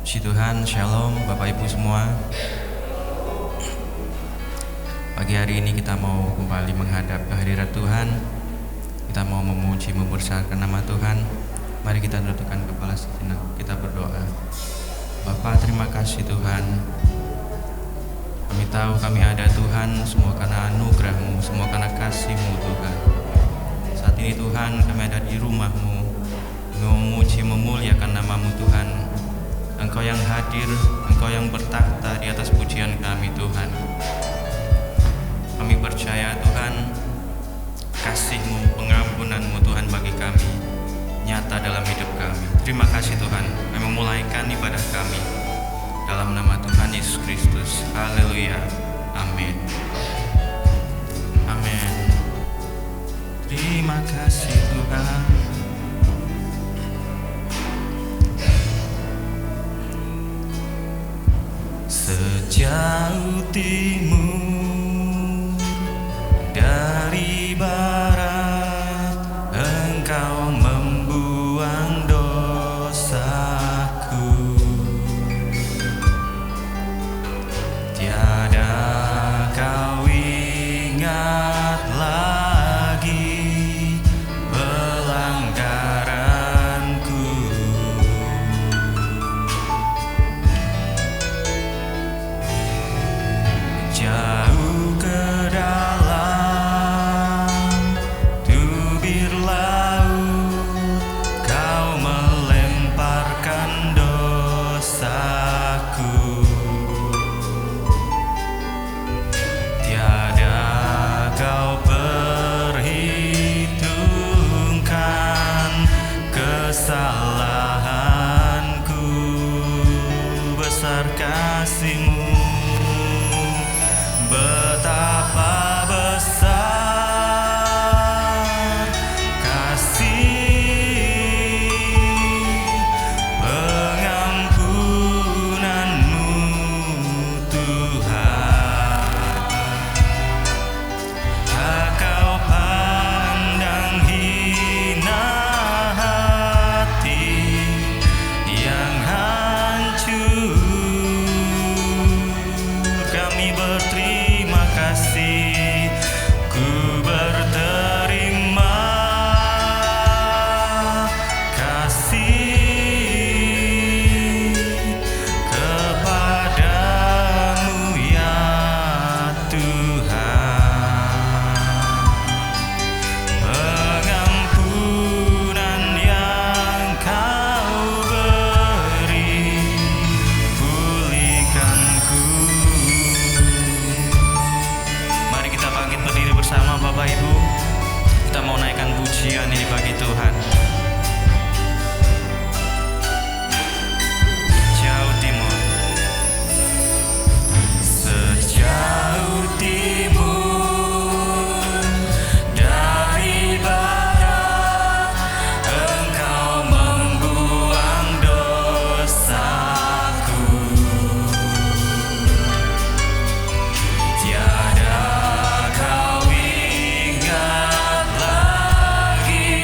Puji Tuhan, Shalom Bapak Ibu semua. Pagi hari ini kita mau kembali menghadap kehadirat Tuhan. Kita mau memuji, membesarkan nama Tuhan. Mari kita tundukkan kepala sejenak, kita berdoa. Bapa, terima kasih Tuhan. Kami tahu kami ada Tuhan, semua karena anugerah-Mu, semua karena kasih-Mu Tuhan. Saat ini Tuhan, kami ada di rumah-Mu, memuji, memuliakan nama-Mu Tuhan. Engkau yang hadir, Engkau yang bertakhta di atas pujian kami Tuhan. Kami percaya Tuhan, kasih-Mu, pengampunan-Mu Tuhan bagi kami nyata dalam hidup kami. Terima kasih Tuhan, kami memulaikan ibadah kami dalam nama Tuhan Yesus Kristus. Haleluya, amin. Amin. Terima kasih Tuhan. Sejauh timur dari barat, Engkau membuang dosaku. Tiada Kau ingat lagi pelanggaranku. Jauh ke dalam tubir laut, Kau melemparkan dosaku. Tiada Kau perhitungkan kesalahanku. Besar kasih-Mu, betapa besar kasih pengampunan-Mu Tuhan. Tak Kau pandang hina hati yang hancur. Kami berterima kasih, ku berterima kasih kepadamu ya Tuhan. Pengampunan yang Kau beri, pulihkanku. Mari kita bangkit berdiri bersama Bapak Ibu. Kita mau naikkan pujian ini bagi Tuhan. Jauh timur, sejauh timur dari barat, Engkau membuang dosaku. Tiada Kau ingat lagi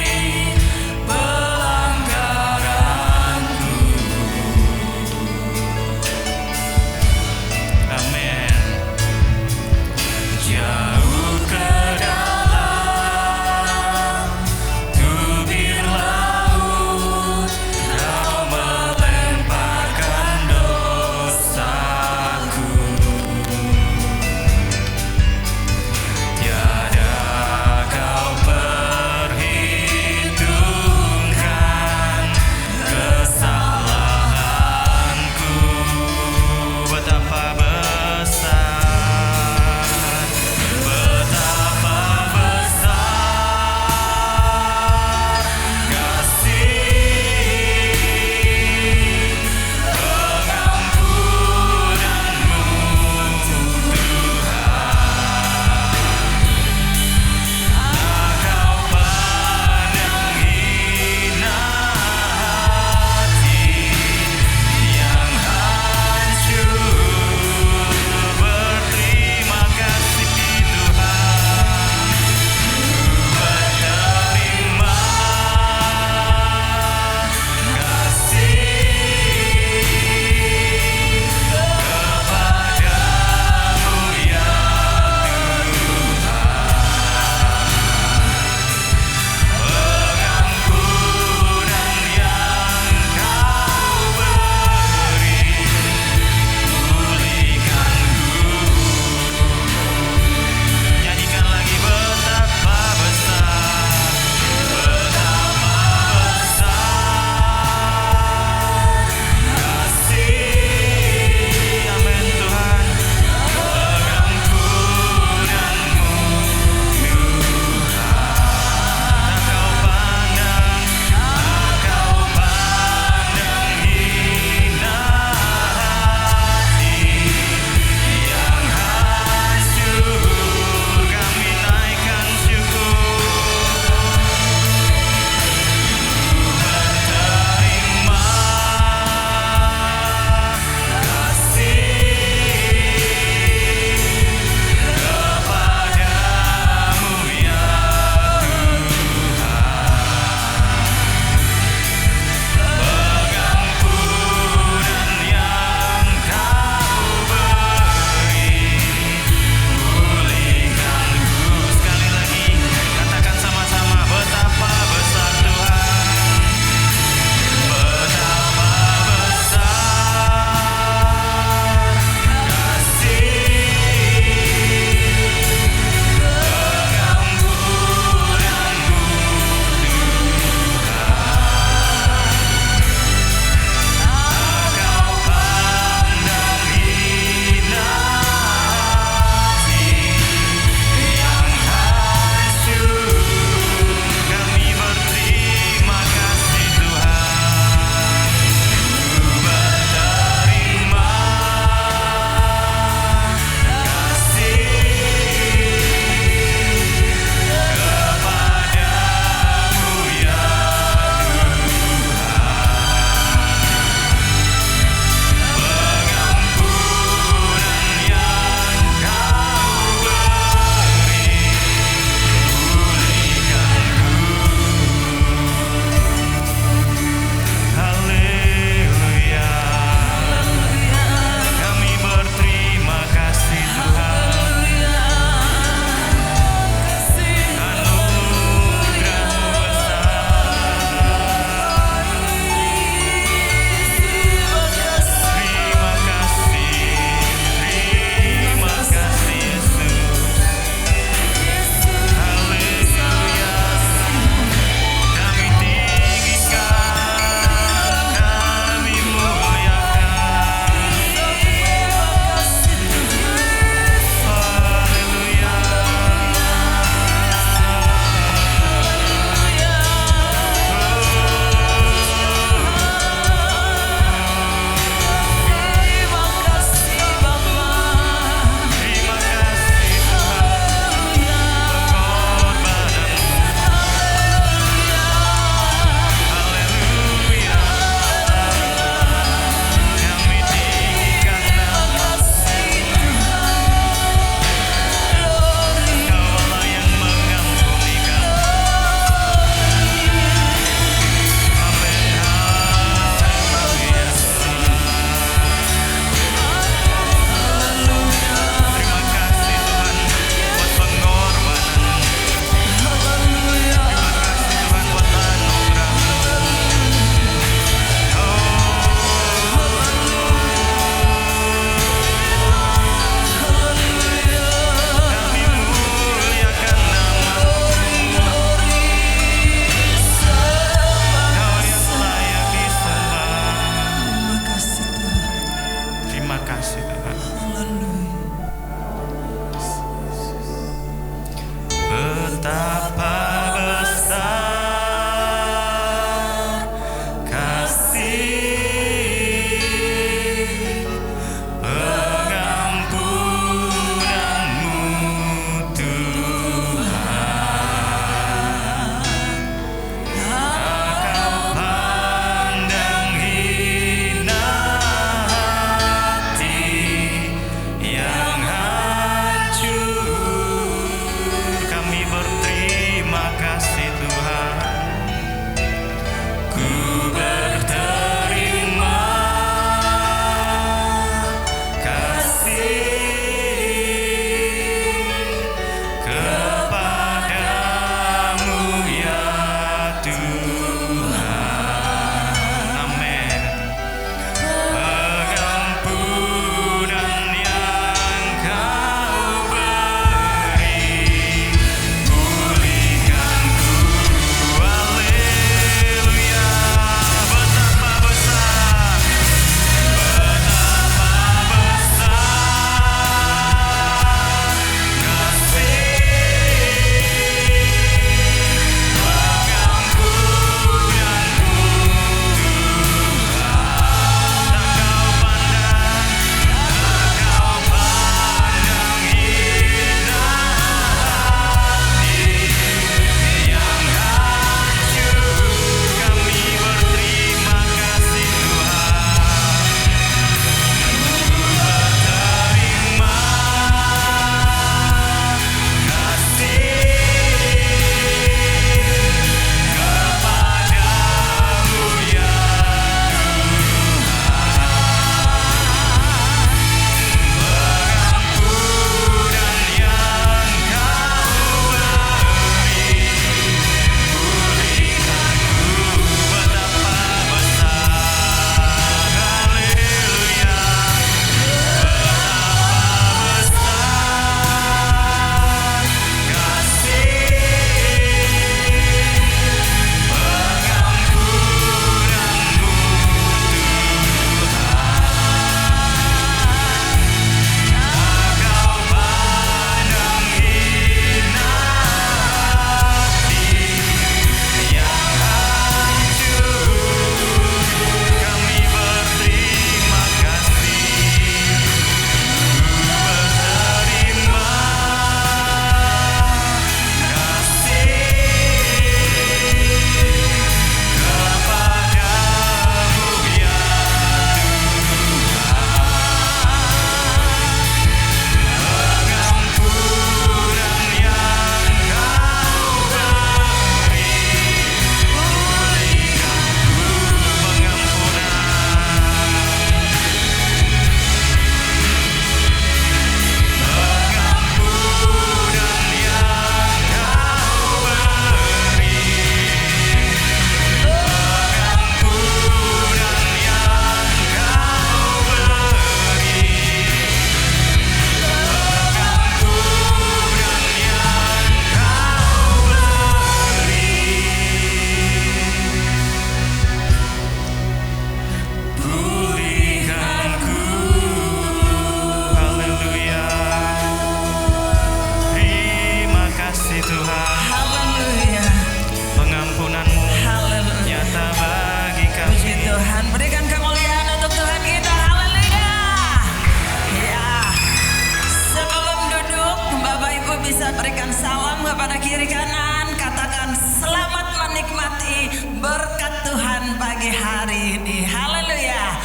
pagi hari ini. Haleluya.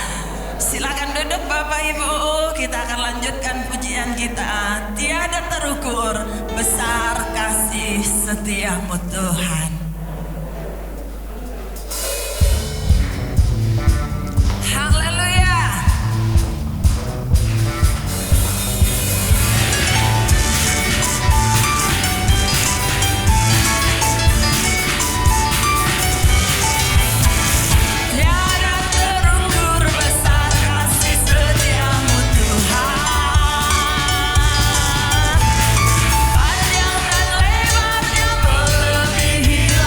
Silakan duduk Bapak Ibu. Kita akan lanjutkan pujian kita. Tiada terukur besar kasih setiamu Tuhan. Haleluya. Tiada terukur besar kasih setiamu Tuhan. Panjang dan lebarnya melebihi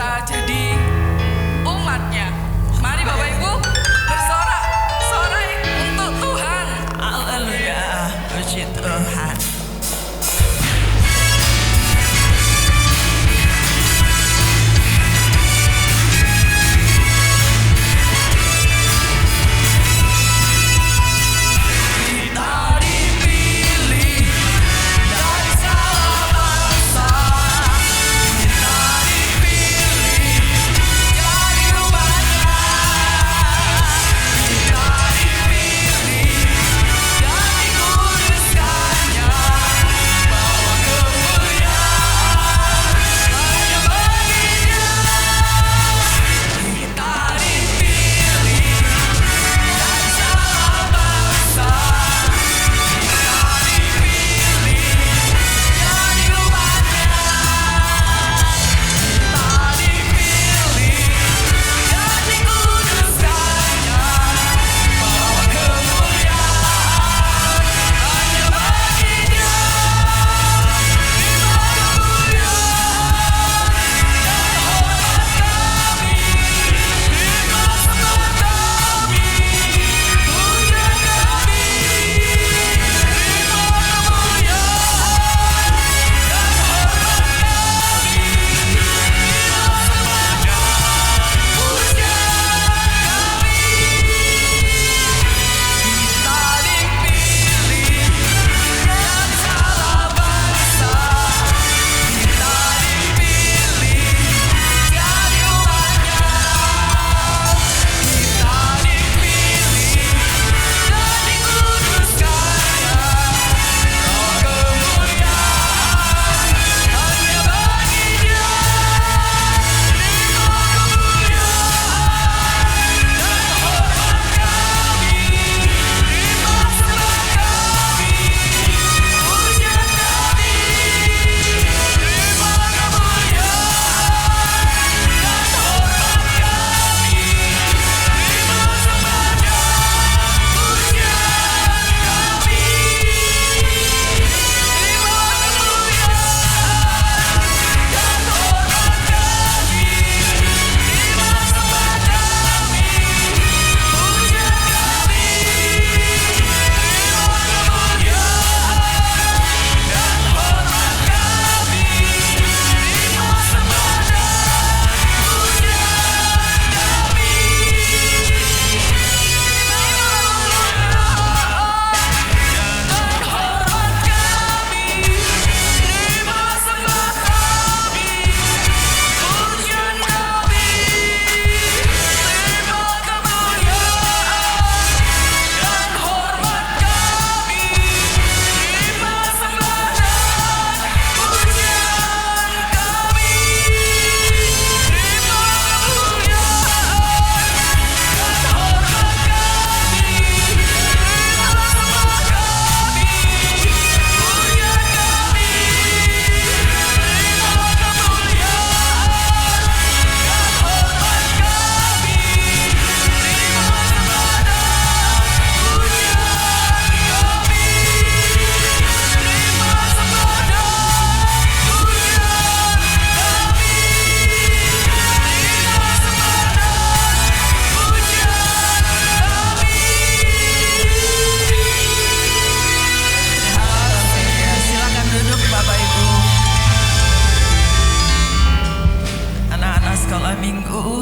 kita jadi umatnya. Mari Bapak Ibu bersorak-sorai untuk Tuhan. Haleluya, puji Tuhan.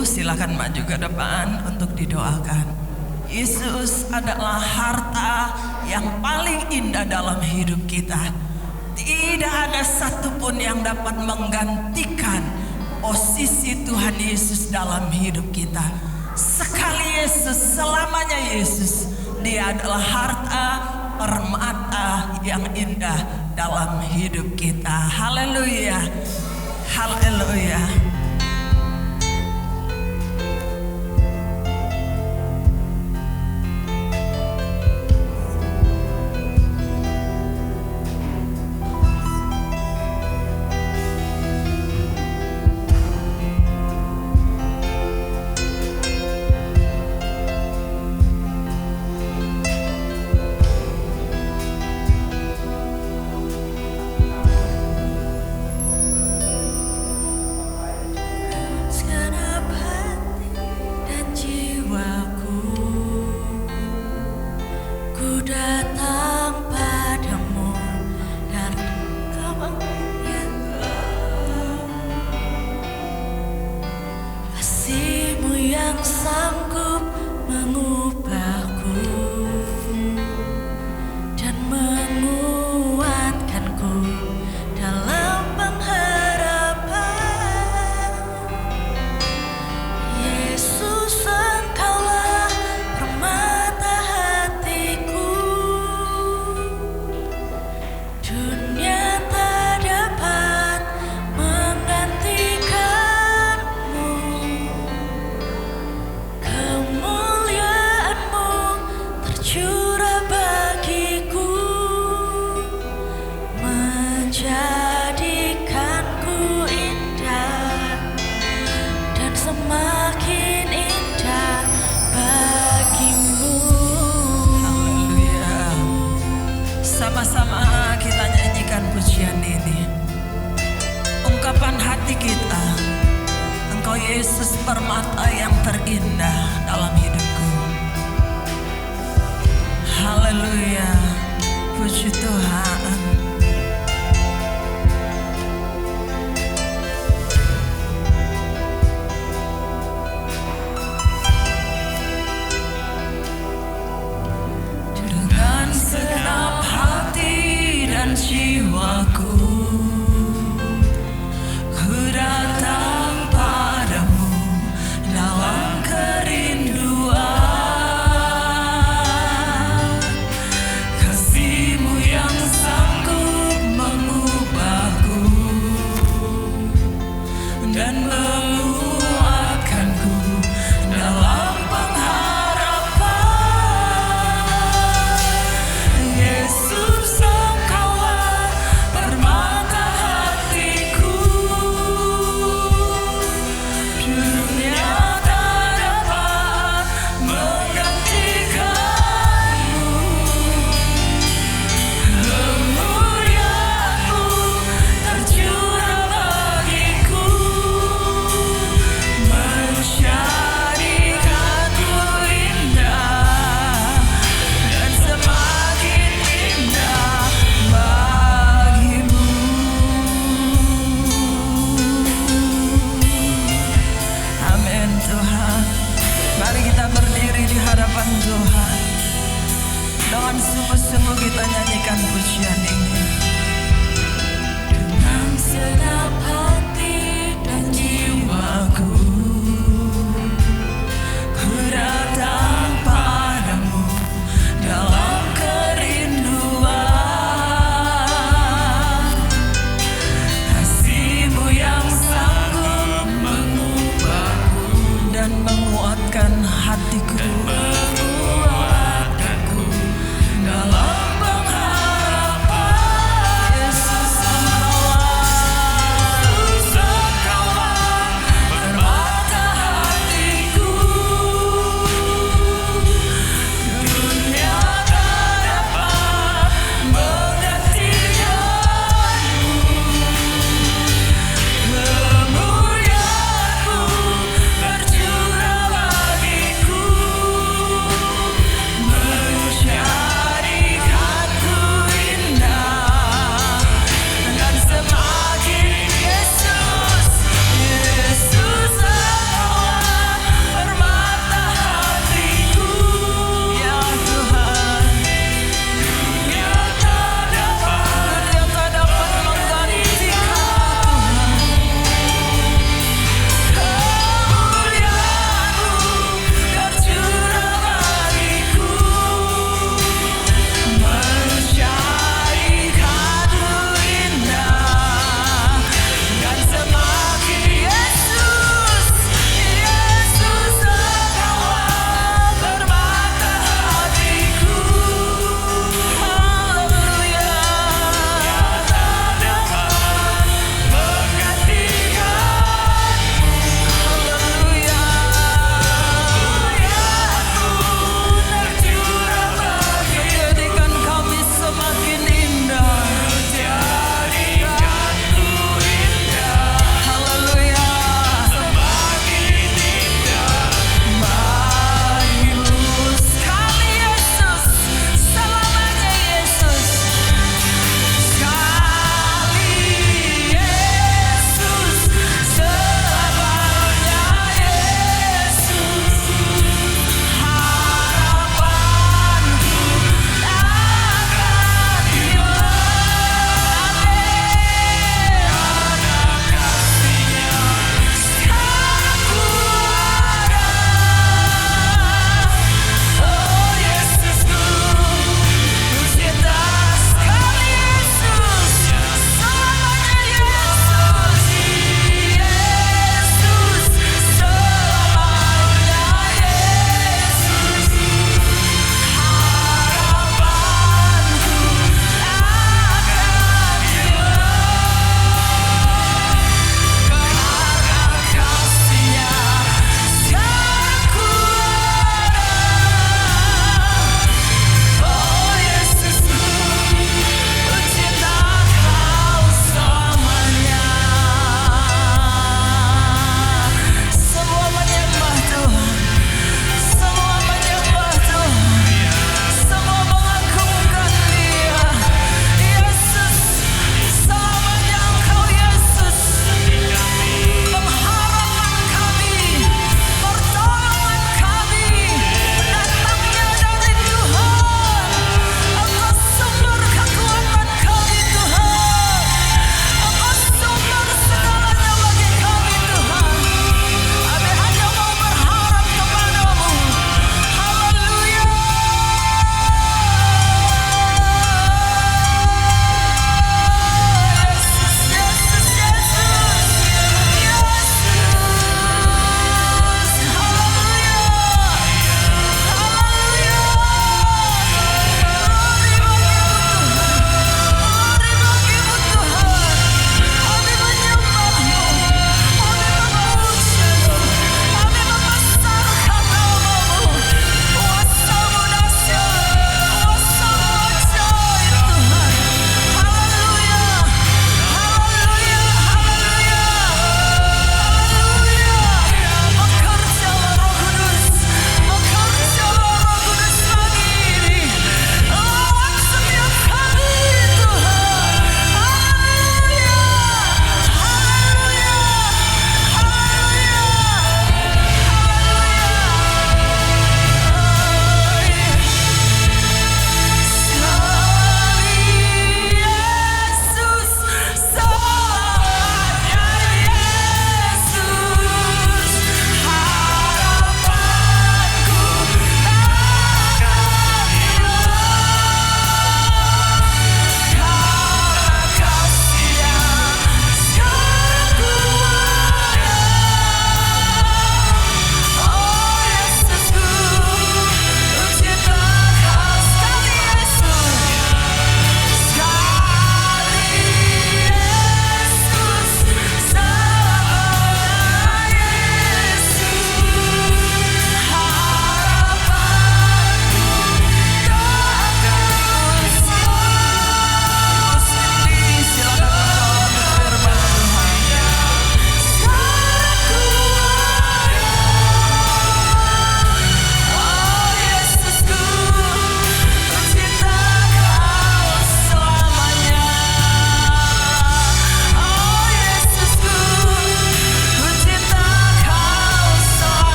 Silakan maju ke depan untuk didoakan. Yesus adalah harta yang paling indah dalam hidup kita. Tidak ada satupun yang dapat menggantikan posisi Tuhan Yesus dalam hidup kita. Sekali Yesus, selamanya Yesus. Dia adalah harta permata yang indah dalam hidup kita. Haleluya, haleluya. sanggup mengubahku dan menguatkanku dalam pengharapan. Yesus, Engkaulah permata hatiku. Dunia tak dapat menggantikanmu. Kemuliaan-Mu tercurah bagiku, menjadikanku indah dan semakin indah bagimu. Haleluya. Sama-sama kita nyanyikan pujian ini. Ungkapan hati kita, Engkau Yesus permata yang terindah dalam hidupku. Haleluya. Puji Tuhan. Dengan segenap hati dan jiwaku, ku datang padamu dalam kerinduan. Kasih-Mu yang sanggup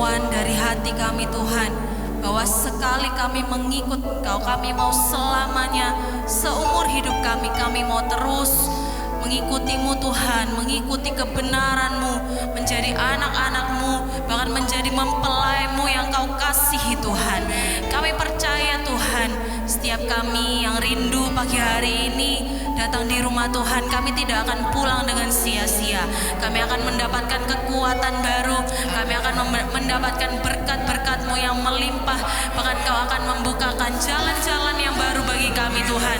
kemauan dari hati kami Tuhan, bahwa sekali kami mengikut Engkau, kami mau selamanya, seumur hidup kami mau terus mengikutimu Tuhan, mengikuti kebenaran-Mu, menjadi anak-anak-Mu, bahkan menjadi mempelai-Mu yang Kau kasihi Tuhan. Kami percaya Tuhan, setiap kami yang rindu pagi hari ini datang di rumah Tuhan, kami tidak akan pulang dengan sia-sia. Kami akan mendapatkan kekuatan baru, kami akan mendapatkan berkat-berkat-Mu yang melimpah, bahkan Kau akan membukakan jalan-jalan yang baru bagi kami Tuhan.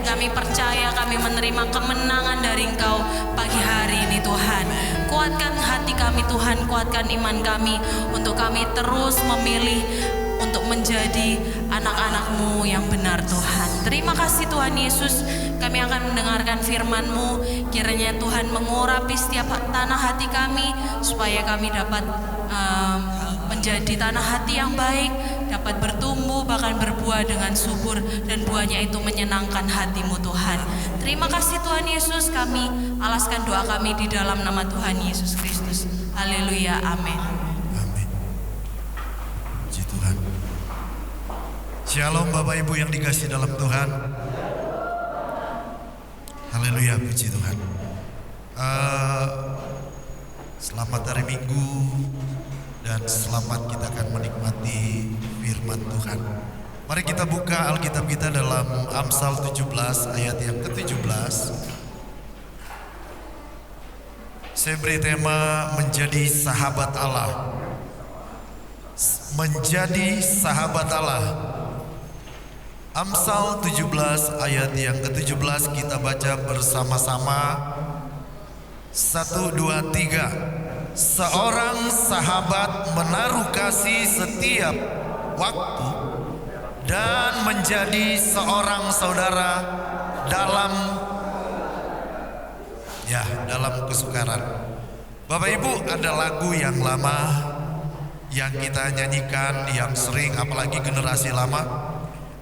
Kami percaya kami menerima kemenangan dari Engkau pagi hari ini Tuhan. Kuatkan hati kami Tuhan, kuatkan iman kami untuk kami terus memilih untuk menjadi anak-anak-Mu yang benar Tuhan. Terima kasih Tuhan Yesus, kami akan mendengarkan firman-Mu. Kiranya Tuhan mengurapi setiap tanah hati kami, supaya kami dapat menjadi tanah hati yang baik, dapat bertumbuh bahkan berbuah dengan subur, dan buahnya itu menyenangkan hati-Mu Tuhan. Terima kasih Tuhan Yesus, kami alaskan doa kami di dalam nama Tuhan Yesus Kristus. Haleluya, amin. Amin. Puji Tuhan. Shalom Bapak Ibu yang dikasihi dalam Tuhan. Haleluya, puji Tuhan. Selamat hari Minggu, dan selamat kita akan menikmati firman Tuhan. Mari kita buka Alkitab kita dalam Amsal 17 ayat yang ke-17. Saya beri tema menjadi sahabat Allah. Menjadi sahabat Allah. Amsal 17 ayat yang ke-17 kita baca bersama-sama. 1, 2, 3. Seorang sahabat menaruh kasih setiap waktu dan menjadi seorang saudara dalam kesukaran. Bapak Ibu, ada lagu yang lama yang kita nyanyikan, yang sering, apalagi generasi lama.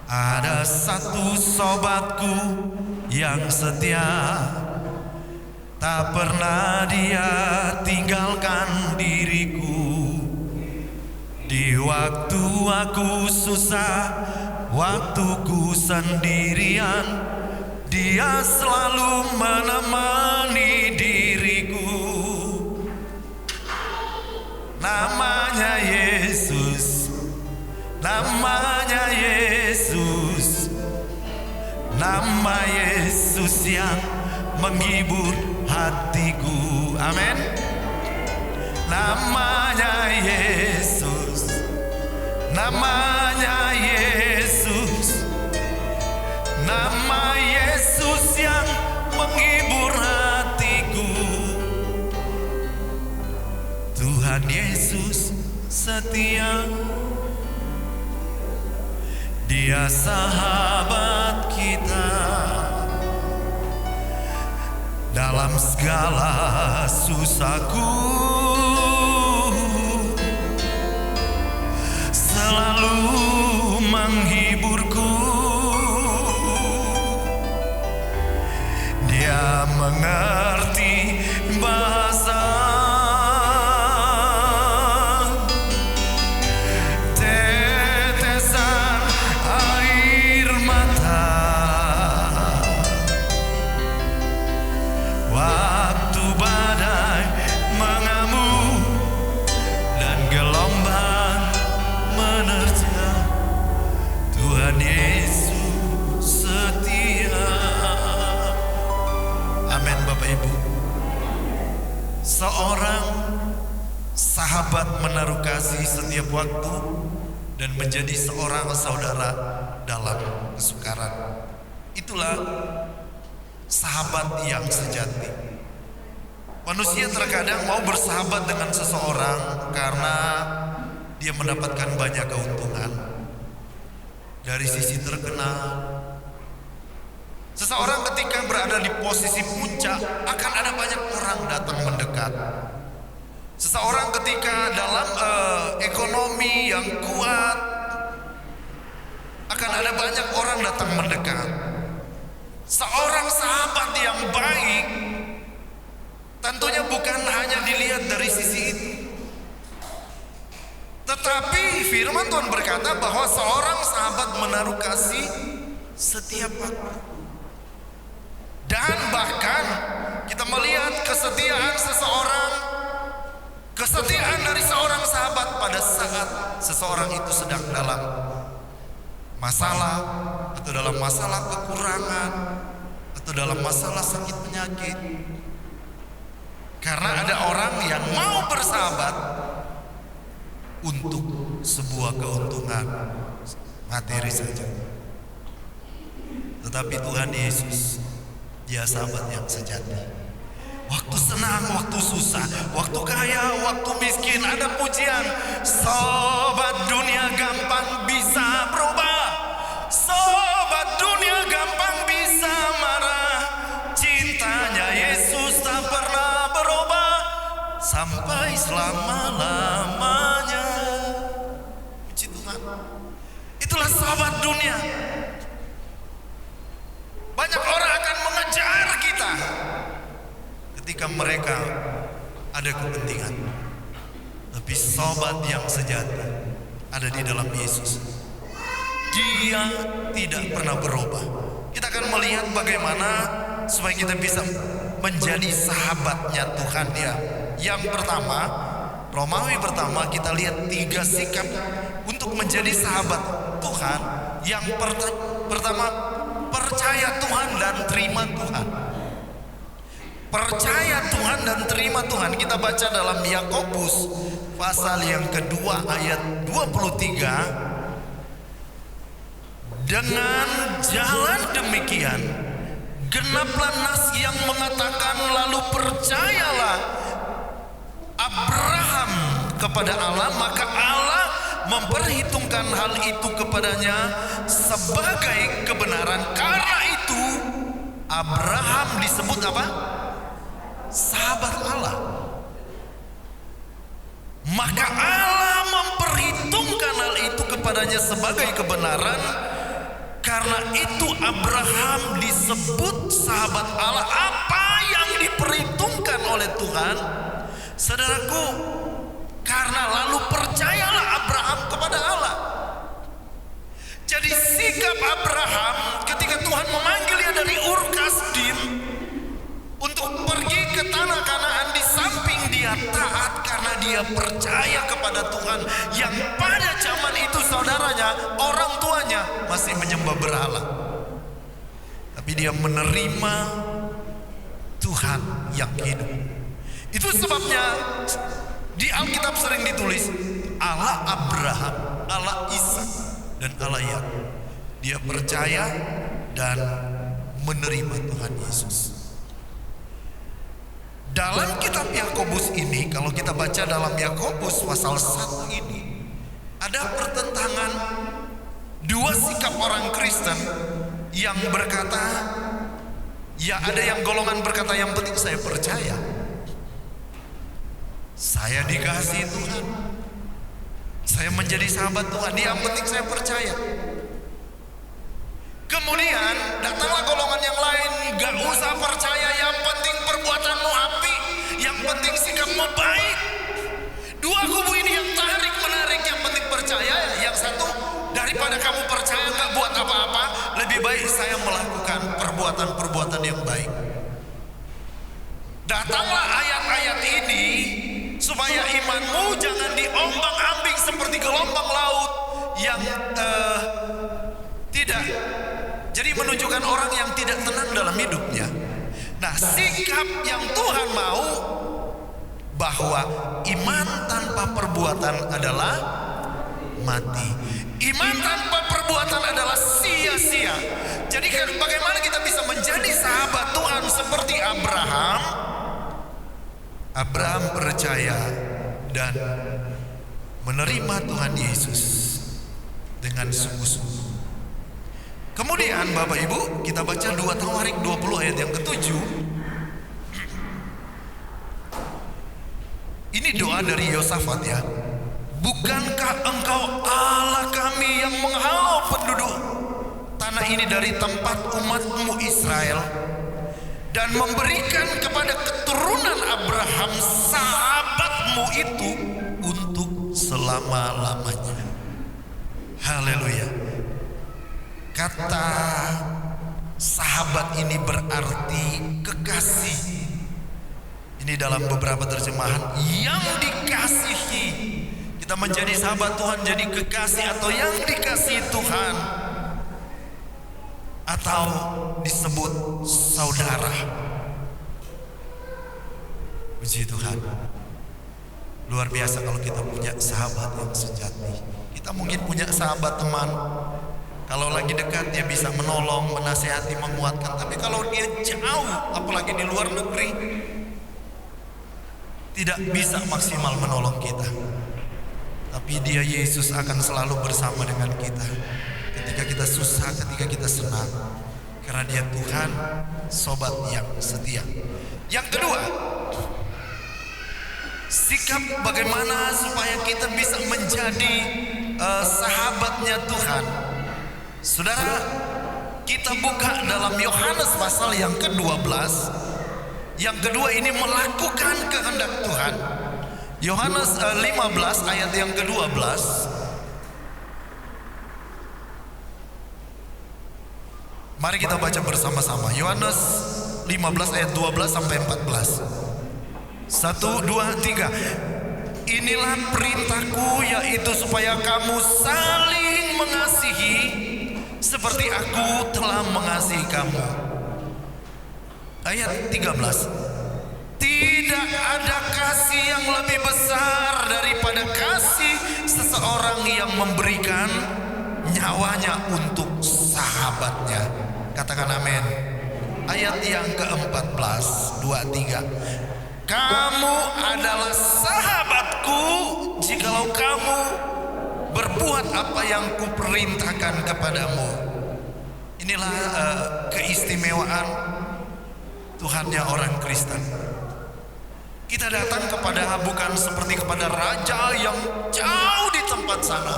Ada satu sobatku yang setia, tak pernah dia tinggalkan diriku. Di waktu aku susah, waktuku sendirian, dia selalu menemani diriku. Namanya Yesus, namanya Yesus, nama Yesus yang menghibur hatiku. Amin. Namanya Yesus, namanya Yesus, nama Yesus yang menghibur hatiku. Tuhan Yesus setia, Dia sahabat kita. Dalam segala susahku selalu menghiburku. Dia mengerti bahasa tetesan air mata. Waktu badai mengamuk dan gelombang menerjang, Tuhan Yesus setia. Amin Bapak Ibu. Seorang sahabat menaruh kasih setiap waktu dan menjadi seorang saudara dalam kesukaran. Itulah sahabat yang sejati. Manusia terkadang mau bersahabat dengan seseorang karena dia mendapatkan banyak keuntungan. Dari sisi terkenal, seseorang ketika berada di posisi puncak akan ada banyak orang datang mendekat. Seseorang ketika dalam ekonomi yang kuat akan ada banyak orang datang mendekat. Seorang sahabat yang baik tentunya bukan hanya dilihat dari sisi itu. Tetapi firman Tuhan berkata bahwa seorang sahabat menaruh kasih setiap waktu. Dan bahkan kita melihat kesetiaan seseorang, kesetiaan dari seorang sahabat pada saat seseorang itu sedang dalam masalah, atau dalam masalah kekurangan, atau dalam masalah sakit penyakit. Karena ada orang yang mau bersahabat untuk sebuah keuntungan materi saja. Tetapi Tuhan Yesus, Dia sahabat yang sejati. Waktu senang, waktu susah, waktu kaya, waktu miskin, ada pujian. Sobat dunia gampang bisa berubah, sobat dunia gampang bisa marah. Cintanya Yesus tak pernah berubah sampai selama-lamanya. Puji Tuhan. Itulah sahabat dunia. Banyak orang akan mengejar kita ketika mereka ada kepentingan. Tapi sahabat yang sejati ada di dalam Yesus. Dia tidak pernah berubah. Kita akan melihat bagaimana supaya kita bisa menjadi sahabatnya Tuhan ya. Yang pertama, Romawi pertama, kita lihat 3 sikap untuk menjadi sahabat Tuhan. Yang pertama, percaya Tuhan dan terima Tuhan. Percaya Tuhan dan terima Tuhan. Kita baca dalam Yakobus pasal yang kedua ayat 23. Dengan jalan demikian genaplah nas yang mengatakan, lalu percayalah Abraham kepada Allah, maka Allah memperhitungkan hal itu kepadanya sebagai kebenaran. Karena itu Abraham disebut apa? Sahabat Allah. Maka Allah memperhitungkan hal itu kepadanya sebagai kebenaran. Karena itu Abraham disebut sahabat Allah. Apa yang diperhitungkan oleh Tuhan, saudaraku, karena lalu percayalah Abraham kepada Allah. Jadi sikap Abraham ketika Tuhan memanggilnya dari Ur Kasdim untuk pergi ke tanah Kanaan, di samping dia taat karena dia percaya kepada Tuhan, yang pada zaman itu saudaranya, orang tuanya masih menyembah berhala. Tapi dia menerima Tuhan yang hidup. Itu sebabnya di Alkitab sering ditulis Allah Abraham, Allah Ishak, dan Allah Yakub. Dia percaya dan menerima Tuhan Yesus. Dalam kitab Yakobus ini, kalau kita baca dalam Yakobus pasal 1 ini, ada pertentangan dua sikap orang Kristen yang berkata, ya ada yang golongan berkata yang penting saya percaya, saya dikasihi Tuhan, saya menjadi sahabat Tuhan, yang penting saya percaya. Kemudian datanglah golongan yang lain, gak usah percaya, yang penting perbuatanmu api, yang penting sikapmu baik. Dua kubu ini yang tarik menarik, yang penting percaya. Yang satu, daripada kamu percaya gak buat apa-apa, lebih baik saya melakukan perbuatan-perbuatan yang baik. Datanglah ayat-ayat ini supaya imanmu jangan diombang-ambing seperti gelombang laut yang tidak, jadi menunjukkan orang yang tidak tenang dalam hidupnya. Nah, sikap yang Tuhan mau bahwa iman tanpa perbuatan adalah mati. Iman tanpa perbuatan adalah sia-sia. Jadi bagaimana kita bisa menjadi sahabat Tuhan seperti Abraham? Abraham percaya dan menerima Tuhan Yesus dengan sungguh-sungguh. Kemudian Bapak Ibu, kita baca 2 Tawarik 20 ayat yang ke-7. Ini doa dari Yosafat ya. Bukankah engkau Allah kami yang menghalau penduduk tanah ini dari tempat umatmu Israel, dan memberikan kepada keturunan Abraham sahabatmu itu untuk selama-lamanya. Haleluya. Kata sahabat ini berarti kekasih. Ini dalam beberapa terjemahan, yang dikasihi. Kita menjadi sahabat Tuhan, jadi kekasih atau yang dikasihi Tuhan, atau disebut saudara. Puji Tuhan. Luar biasa kalau kita punya sahabat yang sejati. Kita mungkin punya sahabat teman, kalau lagi dekat dia bisa menolong, menasihati, menguatkan. Tapi kalau dia jauh, apalagi di luar negeri, tidak bisa maksimal menolong kita. Tapi dia, Yesus, akan selalu bersama dengan kita ketika kita susah, ketika kita senang, karena dia Tuhan, sobat yang setia. Yang kedua, sikap bagaimana supaya kita bisa menjadi sahabatnya Tuhan. Saudara, kita buka dalam Yohanes pasal yang ke-12. Yang kedua ini melakukan kehendak Tuhan. Yohanes 15 ayat yang ke-12. Mari kita baca bersama-sama. Yohanes 15 ayat 12 sampai 14. 1, 2, 3. Inilah perintahku, yaitu supaya kamu saling mengasihi seperti aku telah mengasihi kamu. Ayat 13. Tidak ada kasih yang lebih besar daripada kasih seseorang yang memberikan nyawanya untuk sahabatnya. Katakan amin. Ayat yang ke-14, 2, 3. Kamu adalah sahabatku jikalau kamu berbuat apa yang kuperintahkan kepadamu. Inilah keistimewaan Tuhannya orang Kristen. Kita datang kepada bukan seperti kepada raja yang jauh di tempat sana,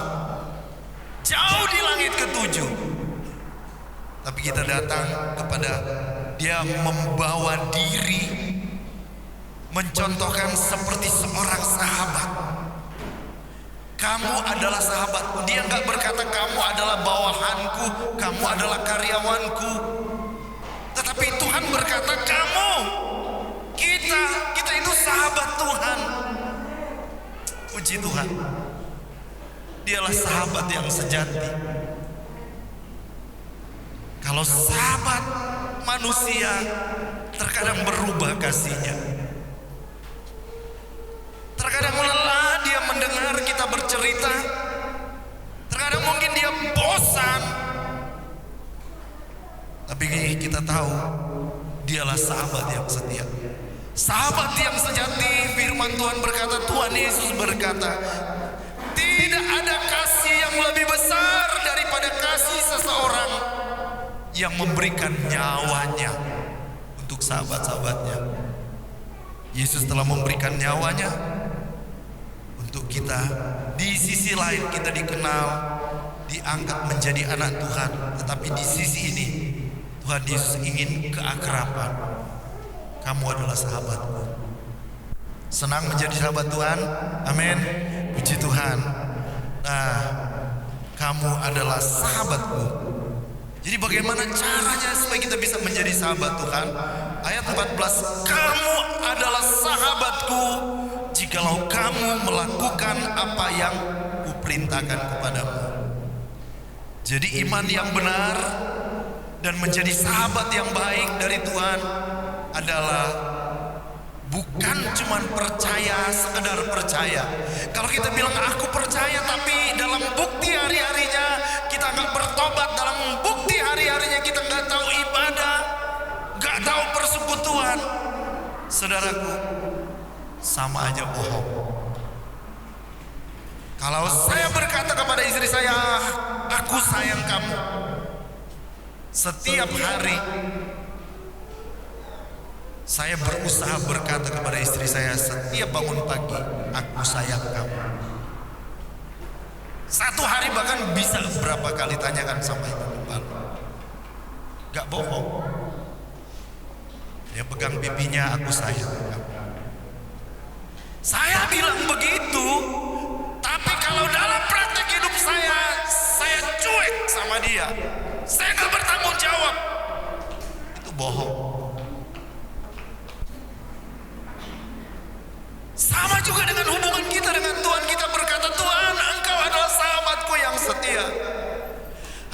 jauh di langit ketujuh. Tapi kita datang kepada dia membawa diri, mencontohkan seperti seorang sahabat. Kamu adalah sahabatku. Dia nggak berkata kamu adalah bawahanku, kamu adalah karyawanku. Tetapi Tuhan berkata kamu, kita itu sahabat Tuhan. Puji Tuhan. Dialah sahabat yang sejati. Kalau sahabat manusia terkadang berubah kasihnya. Terkadang lelah dia mendengar kita bercerita. Terkadang mungkin dia bosan. Tapi kita tahu dialah sahabat yang setia. Sahabat yang sejati. Firman Tuhan berkata, Tuhan Yesus berkata, tidak ada kasih yang lebih besar daripada kasih seseorang yang memberikan nyawanya untuk sahabat-sahabatnya. Yesus telah memberikan nyawanya untuk kita. Di sisi lain kita dikenal, diangkat menjadi anak Tuhan. Tetapi di sisi ini Tuhan Yesus ingin keakraban. Kamu adalah sahabatku. Senang menjadi sahabat Tuhan? Amin. Puji Tuhan. Nah, kamu adalah sahabatku. Jadi bagaimana caranya supaya kita bisa menjadi sahabat Tuhan? Ayat 14, kamu adalah sahabatku jikalau kamu melakukan apa yang kuperintahkan kepadamu. Jadi iman yang benar dan menjadi sahabat yang baik dari Tuhan adalah bukan cuma percaya, sekedar percaya. Kalau kita bilang aku percaya tapi dalam bukti hari-harinya kita nggak bertobat, dalam bukti hari-harinya kita nggak tahu ibadah, nggak tahu persekutuan, saudaraku, sama aja bohong. Kalau saya berkata kepada istri saya, aku sayang kamu, setiap hari saya berusaha berkata kepada istri saya setiap bangun pagi, aku sayang kamu. Satu hari bahkan bisa berapa kali tanyakan sama ibu kepala. Gak bohong. Dia pegang pipinya, aku sayang kamu. Saya bilang begitu, tapi sama dia. Saya nggak bertanggung jawab. Itu bohong. Sama juga dengan hubungan kita dengan Tuhan. Kita berkata, Tuhan, Engkau adalah sahabatku yang setia.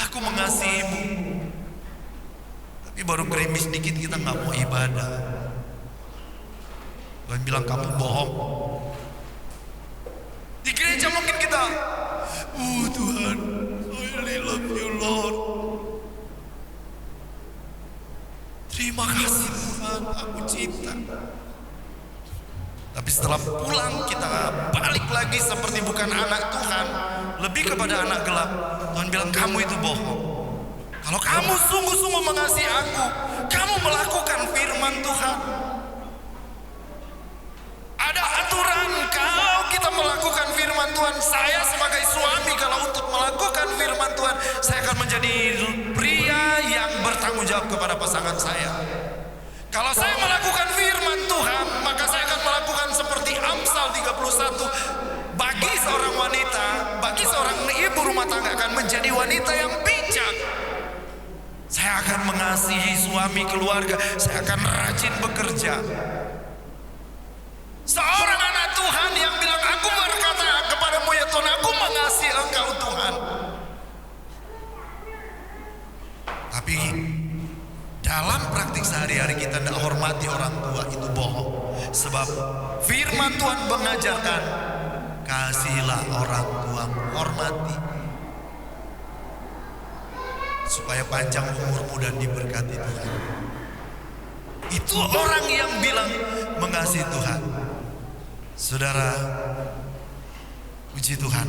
Aku mengasihimu. Tapi baru gerimis dikit kita nggak mau ibadah. Tuhan bilang kamu bohong. Di gereja mungkin kita, Tuhan, I really love you Lord. Terima kasih Tuhan, aku cinta. Tapi setelah pulang kita balik lagi seperti bukan anak Tuhan, lebih kepada anak gelap. Tuhan bilang kamu itu bohong. Kalau kamu sungguh-sungguh mengasihi aku, kamu melakukan firman Tuhan. Ada aturan kalau kita melakukan firman Tuhan. Saya sebagai suami kalau untuk melakukan firman Tuhan, saya akan menjadi pria yang bertanggung jawab kepada pasangan saya. Kalau saya melakukan firman Tuhan, maka saya akan melakukan seperti Amsal 31. Bagi seorang wanita, bagi seorang ibu rumah tangga akan menjadi wanita yang bijak. Saya akan mengasihi suami keluarga, saya akan rajin bekerja. Seorang anak Tuhan yang bilang, aku berkata kepadamu ya Tuhan, aku mengasihi Engkau Tuhan. Tapi dalam praktik sehari-hari kita tidak hormati orang tua, itu bohong. Sebab firman Tuhan mengajarkan, kasihilah orang tua, hormati, supaya panjang umurmu dan diberkati Tuhan. Itu orang yang bilang mengasihi Tuhan. Saudara, puji Tuhan.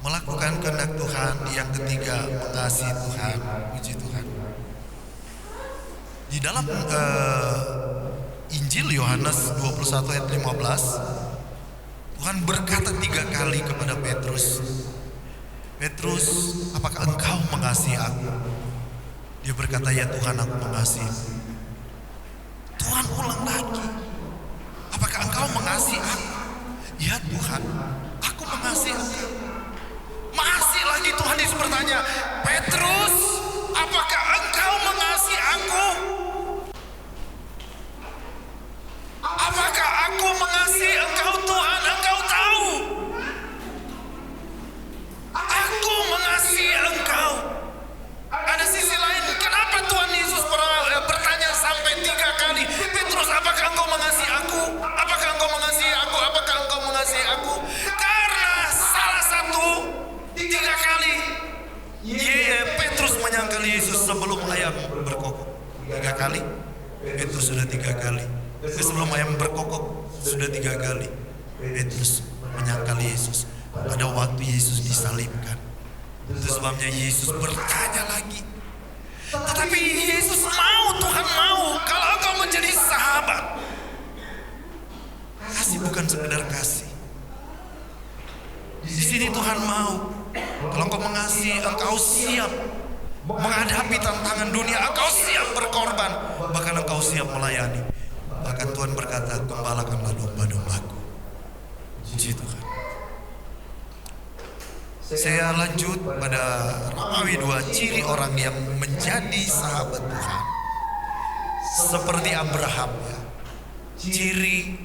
Melakukan kehendak Tuhan. Yang ketiga, mengasihi Tuhan. Puji Tuhan. Di dalam Injil Yohanes 21 ayat 15, Tuhan berkata 3 kali kepada Petrus, Petrus, apakah engkau mengasihi aku? Dia berkata, ya Tuhan, aku mengasihi. Tuhan ulang lagi, apakah engkau mengasihi aku? Ya Tuhan, aku mengasihi engkau. Masih lagi Tuhan Yesus bertanya, Petrus, apakah engkau mengasihi aku? Apakah aku mengasihi engkau Tuhan? Engkau tahu aku mengasihi engkau. Ada sisi lain, kenapa Tuhan Yesus bertanya sampai 3 kali, Petrus, apakah engkau mengasihi aku? Apakah engkau mengasihi aku? Apakah engkau mengasihi aku? Karena salah satu 3 kali Petrus menyangkal Yesus sebelum ayam berkokok. 3 kali Petrus sudah 3 kali. Sebelum ayam berkokok sudah 3 kali Petrus menyangkal Yesus. Pada waktu Yesus disalibkan, itu sebabnya Yesus bertanya lagi. Tetapi Yesus mau, Tuhan mau, kalau engkau menjadi sahabat. Kasih bukan sekedar kasih. Di sini Tuhan mau, kalau engkau mengasihi, engkau siap menghadapi tantangan dunia, engkau siap berkorban, bahkan engkau siap melayani. Bahkan Tuhan berkata, gembalakanlah domba-dombaku. Puji Tuhan. Saya lanjut pada Romawi 2, ciri orang yang menjadi sahabat Tuhan. Seperti Abraham, ya. Ciri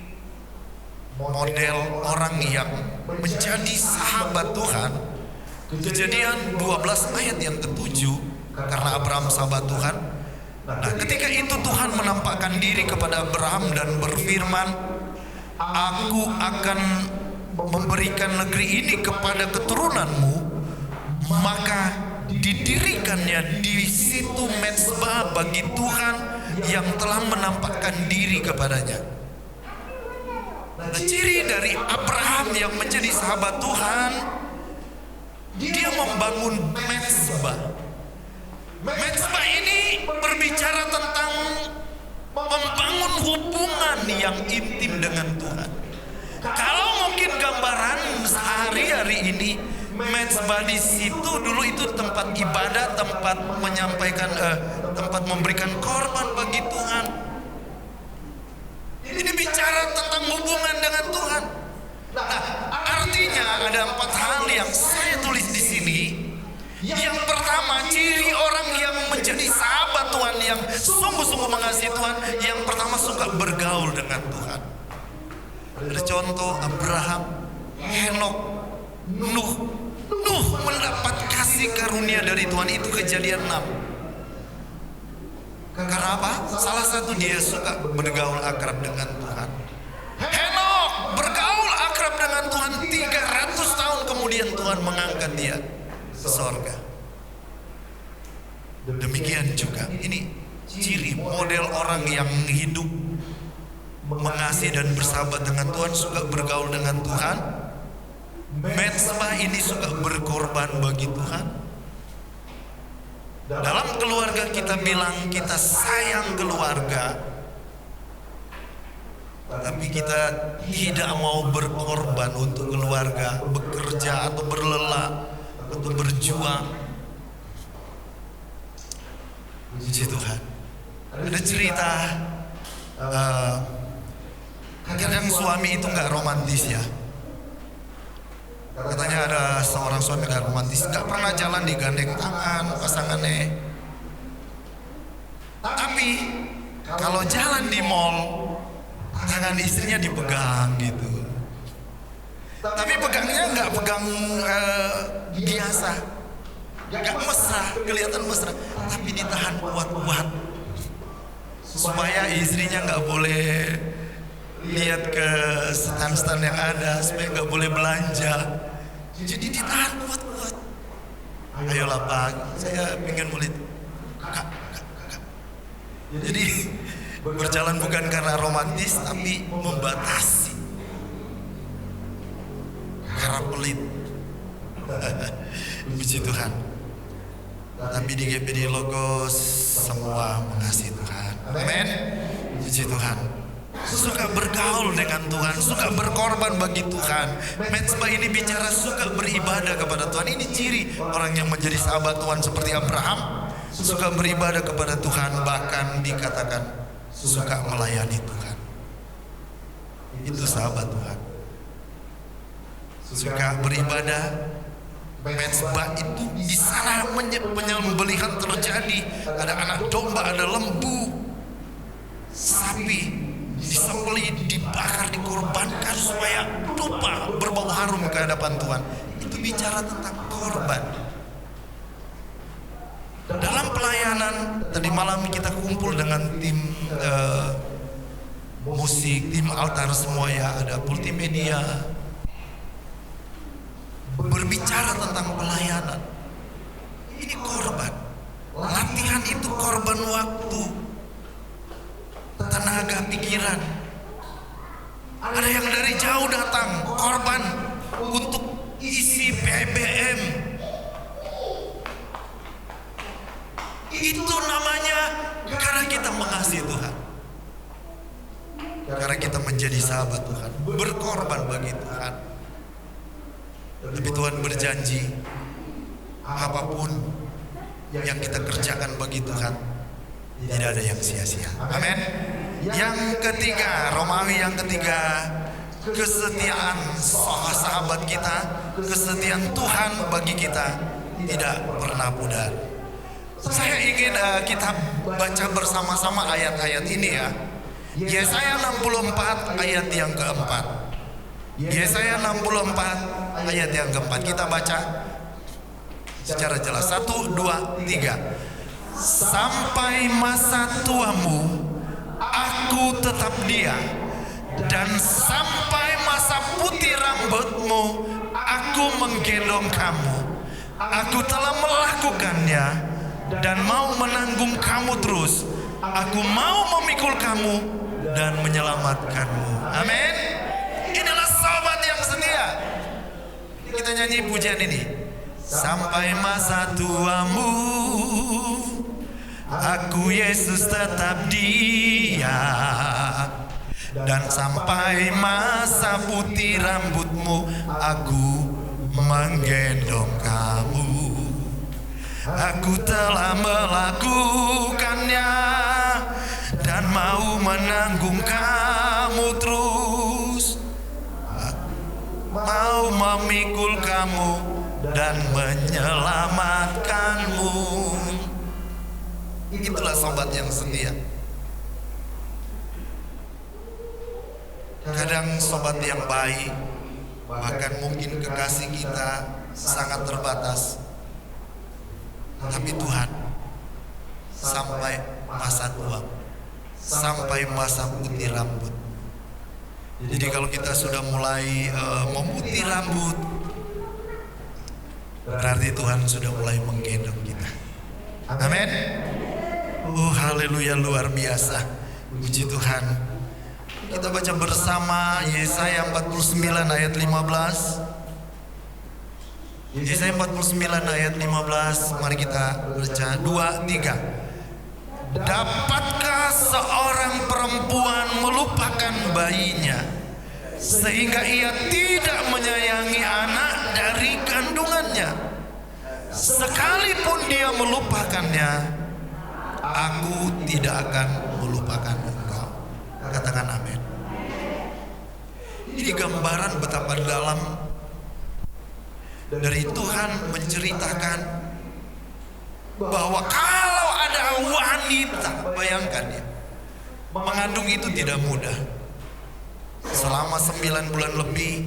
model orang yang menjadi sahabat Tuhan. Kejadian 12 ayat yang ke-7, karena Abraham sahabat Tuhan. Nah, ketika itu Tuhan menampakkan diri kepada Abraham dan berfirman, aku akan memberikan negeri ini kepada keturunanmu. Maka didirikannya di situ mezbah bagi Tuhan yang telah menampakkan diri kepadanya. Nah, ciri dari Abraham yang menjadi sahabat Tuhan, dia membangun mezbah. Mezbah ini berbicara tentang membangun hubungan yang intim dengan Tuhan. Kalau mungkin gambaran sehari-hari ini, mezbah di situ dulu itu tempat ibadah, tempat menyampaikan, tempat memberikan korban bagi Tuhan. Ini bicara tentang hubungan dengan Tuhan. Nah, artinya ada 4 hal yang saya tulis di sini Yang pertama, ciri orang yang menjadi sahabat Tuhan, yang sungguh-sungguh mengasihi Tuhan, yang pertama suka bergaul dengan Tuhan. Ada contoh Abraham, Henok, Nuh. Nuh mendapat kasih karunia dari Tuhan, itu Kejadian 6. Karena apa? Salah satu, dia suka bergaul akrab dengan Tuhan. Henok bergaul akrab dengan Tuhan, 300 tahun kemudian Tuhan mengangkat dia ke sorga. Demikian juga, ini ciri model orang yang hidup mengasihi dan bersahabat dengan Tuhan, suka bergaul dengan Tuhan. Metsbah ini suka berkorban bagi Tuhan. Dalam keluarga kita bilang kita sayang keluarga, tapi kita tidak mau berkorban untuk keluarga, bekerja atau berlelah atau berjuang. Puji Tuhan. Ada cerita, kadang suami itu nggak romantis ya. Katanya ada seorang suami gak romantis, gak pernah jalan digandeng tangan pasangannya. Tapi kalau jalan di mall, tangan istrinya dipegang gitu. Tapi pegangnya gak pegang biasa, gak mesra, kelihatan mesra, tapi ditahan kuat-kuat supaya istrinya gak boleh lihat ke stand-stand yang ada, supaya nggak boleh belanja. Jadi ditahan kuat-kuat. Ayolah Pak, saya pengen mulut. Kak. Jadi berjalan bukan karena romantis, tapi membatasi. Karena pelit. Puji Tuhan. Tapi di GPD Logos semua mengasihi Tuhan. Amin. Puji Tuhan. Suka bergaul dengan Tuhan, suka berkorban bagi Tuhan. Metsbah ini bicara suka beribadah kepada Tuhan. Ini ciri orang yang menjadi sahabat Tuhan seperti Abraham, suka beribadah kepada Tuhan, bahkan dikatakan suka melayani Tuhan. Itu sahabat Tuhan. Suka beribadah. Metsbah itu di sana penyembelihan terjadi. Ada anak domba, ada lembu, sapi disembelih, dibakar, dikorbankan supaya domba berbau harum ke hadapan Tuhan. Itu bicara tentang korban. Dalam pelayanan tadi malam kita kumpul dengan tim musik, tim altar semua ya, ada multimedia, berbicara tentang pelayanan. Ini korban. Latihan itu korban waktu, tenaga, pikiran. Ada yang dari jauh datang, korban untuk isi BBM. Itu namanya karena kita mengasihi Tuhan, karena kita menjadi sahabat Tuhan, berkorban bagi Tuhan. Tapi Tuhan berjanji, apapun yang kita kerjakan bagi Tuhan, tidak ada yang sia-sia. Amin. Yang ketiga, Romawi yang ketiga, kesetiaan sahabat kita, kesetiaan Tuhan bagi kita tidak pernah pudar. Saya ingin kita baca bersama-sama ayat-ayat ini ya. Yesaya 64 ayat yang keempat. Yesaya 64 ayat yang keempat. Kita baca secara jelas. 1, 2, 3. Sampai masa tuamu aku tetap dia, dan sampai masa putih rambutmu aku menggendong kamu. Aku telah melakukannya dan mau menanggung kamu terus. Aku mau memikul kamu dan menyelamatkanmu. Amin. Inilah sahabat yang setia. Kita nyanyi pujian ini. Sampai masa tuamu aku Yesus tetap dia, dan sampai masa putih rambutmu aku menggendong kamu. Aku telah melakukannya dan mau menanggung kamu terus. Aku mau memikul kamu dan menyelamatkanmu. Itulah sobat yang setia. Kadang sobat yang baik, bahkan mungkin kekasih kita sangat terbatas, tapi Tuhan sampai masa tua, sampai masa putih rambut. Jadi kalau kita sudah mulai memutih rambut, berarti Tuhan sudah mulai menggendong kita. Amin. Oh haleluya, luar biasa. Puji Tuhan. Kita baca bersama Yesaya 49 ayat 15. Yesaya 49 ayat 15. Mari kita baca 2, 3. Dapatkah seorang perempuan melupakan bayinya sehingga ia tidak menyayangi anak dari kandungannya? Sekalipun dia melupakannya, aku tidak akan melupakan engkau. Katakan amin. Ini gambaran betapa dalam dari Tuhan menceritakan bahwa kalau ada wanita, bayangkan ya, mengandung itu tidak mudah. Selama 9 bulan lebih,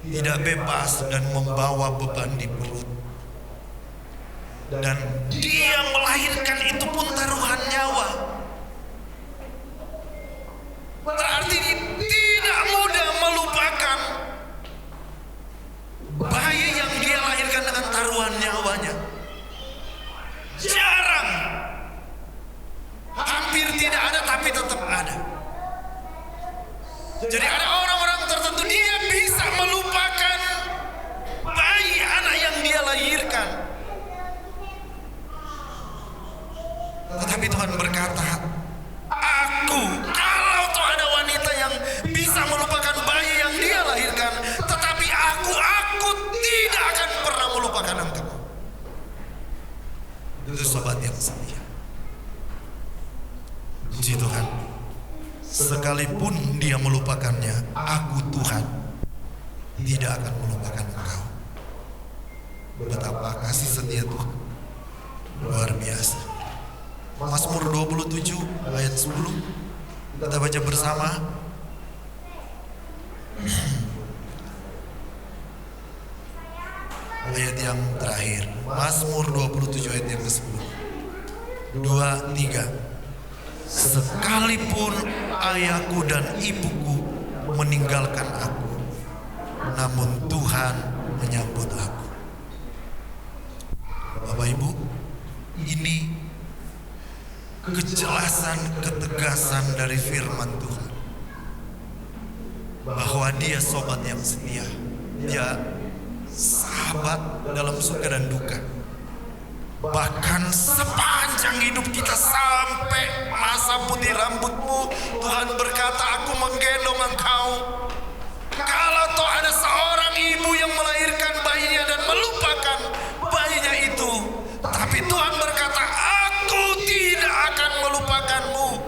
tidak bebas dan membawa beban di perut. Dan dia melahirkan itu pun taruhan nyawa. Berarti tidak mudah melupakan bayi yang dia lahirkan dengan taruhan nyawanya. Jarang, hampir tidak ada, tapi tetap ada. Jadi ada orang-orang tertentu dia bisa melupakan bayi anak yang dia lahirkan. Tetapi Tuhan berkata, aku, kalau tuh ada wanita yang bisa melupakan bayi yang dia lahirkan, tetapi aku tidak akan pernah melupakan engkau. Itu sobat yang setia. Puji Tuhan. Sekalipun dia melupakannya, aku Tuhan tidak akan melupakan engkau. Betapa kasih setia Tuhan, luar biasa. Mazmur 27 ayat 10 kita baca bersama. Ayat yang terakhir, Mazmur 27 ayat yang ke-10. 2, 3. Sekalipun ayahku dan ibuku meninggalkan aku, namun Tuhan menyambut aku. Bapak Ibu, ini kejelasan, ketegasan dari firman Tuhan bahwa dia sobat yang setia, dia sahabat dalam suka dan duka. Bahkan sepanjang hidup kita sampai masa putih rambutmu, Tuhan berkata, aku menggendong engkau. Kalau toh ada seorang ibu yang melahirkan bayinya dan melupakan bayinya itu, tapi Tuhan berkata, aku tidak akan melupakanmu.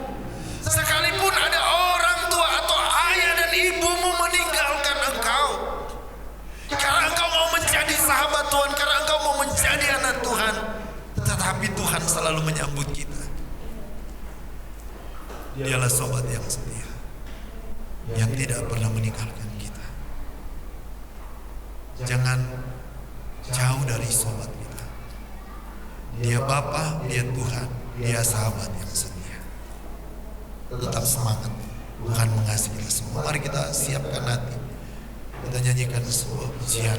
Sekalipun ada orang tua atau ayah dan ibumu meninggalkan engkau, karena engkau mau menjadi sahabat Tuhan, karena engkau mau menjadi anak Tuhan, tetapi Tuhan selalu menyambut kita. Dialah sobat yang setia, yang tidak pernah meninggalkan kita. Jangan jauh dari sobat kita. Dia Bapa, dia Tuhan, dia sahabat yang setia. Tetap semangat, Tuhan mengasihi kita semua. Mari kita siapkan hati, kita nyanyikan sebuah pujian.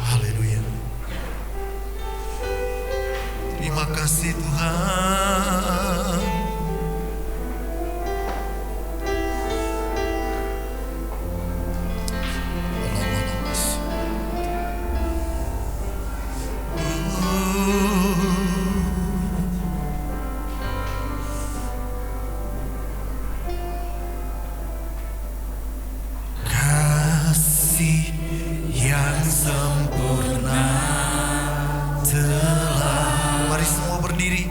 Haleluya. Terima kasih Tuhan. Kasih yang sempurna telah. Mari semua berdiri.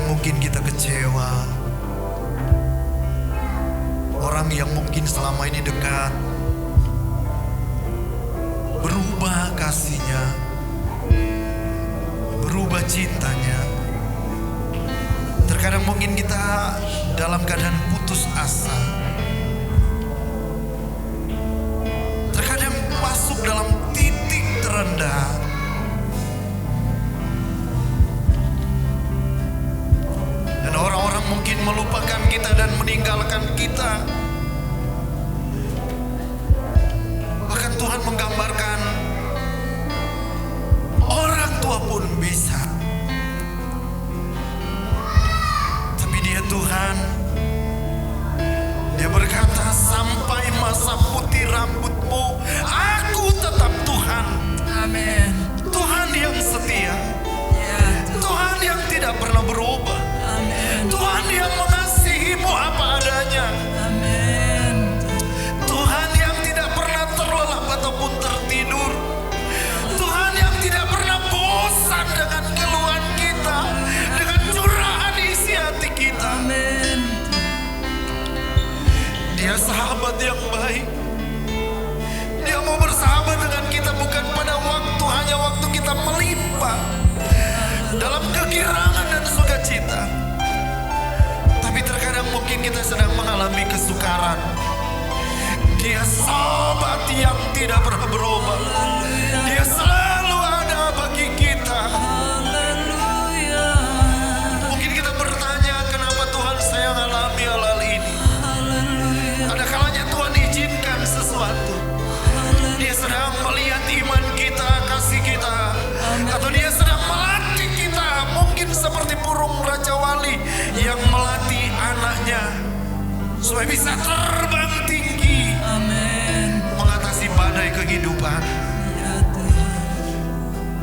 mungkin kita kecewa. Orang yang mungkin selama ini dekat, berubah kasihnya, berubah cintanya. Terkadang mungkin kita dalam keadaan putus asa. Terkadang masuk dalam titik terendah. Dan orang-orang mungkin melupakan kita dan meninggalkan kita. Bahkan Tuhan menggambarkan orang tua pun bisa. Tapi Dia Tuhan, Dia berkata, sampai masa putih rambutmu, aku tetap Tuhan. Amin. Tuhan yang setia, Ya, Tuhan yang tidak pernah berubah, amin. Tuhan yang mengasihimu apa adanya, Amin. Tuhan yang tidak pernah terlelap ataupun tertidur, Tuhan yang tidak pernah bosan dengan keluhan kita, dengan curahan isi hati kita. Amin. Dia sahabat yang baik. Dia mau bersahabat dengan kita bukan pada waktu, hanya waktu kita melimpah dalam kegirangan dan sukacita. Tapi terkadang mungkin kita sedang mengalami kesukaran. Dia sahabat yang tidak pernah berubah. Dia selalu ada bagi kita. Haleluya. Mungkin kita bertanya, kenapa Tuhan saya mengalami hal ini? Haleluya. Ada kalanya Tuhan izinkan sesuatu. Dia sedang melihat iman kita, kasih kita. Atau Dia sedang melatih kita. Mungkin seperti burung Raja Wali yang melatih anaknya supaya bisa terbang tinggi, Amin. mengatasi badai kehidupan. Ya Tuhan.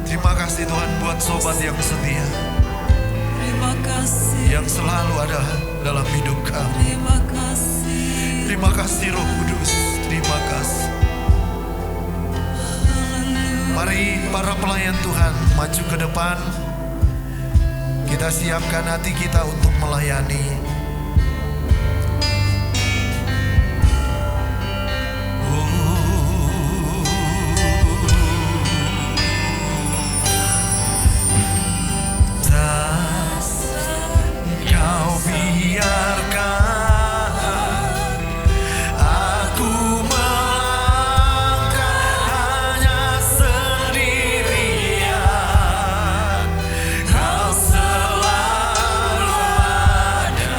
Terima kasih Tuhan buat sobat yang setia, Terima kasih. yang selalu ada dalam hidup kami. Terima kasih. Terima kasih Roh Kudus. Terima kasih. Mari para pelayan Tuhan maju ke depan. Kita siapkan hati kita untuk melayani. Kau biarkan aku melangkah hanya sendirian. Kau selalu ada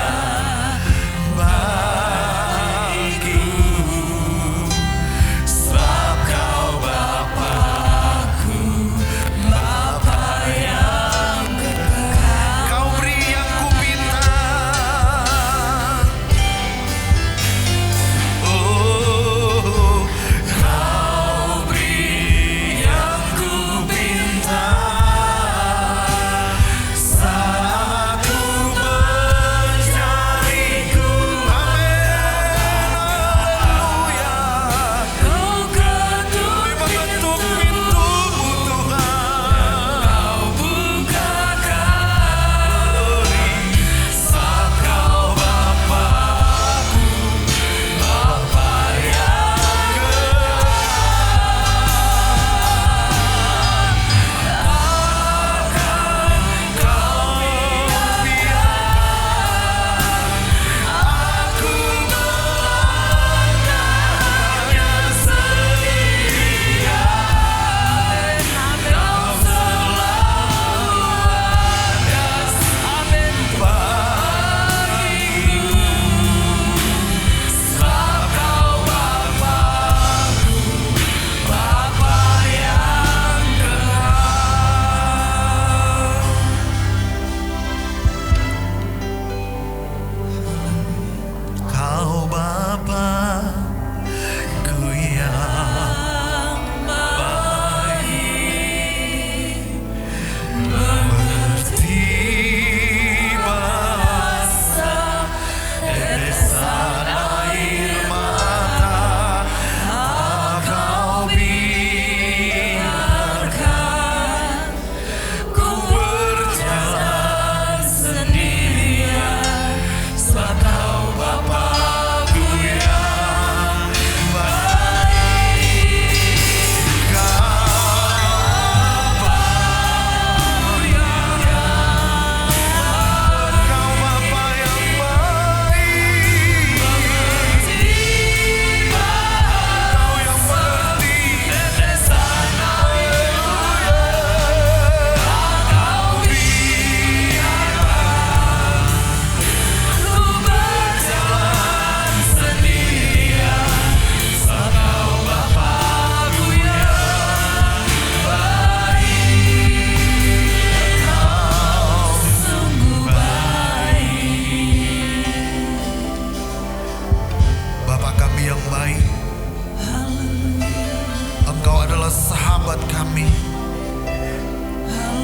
Engkau adalah sahabat kami.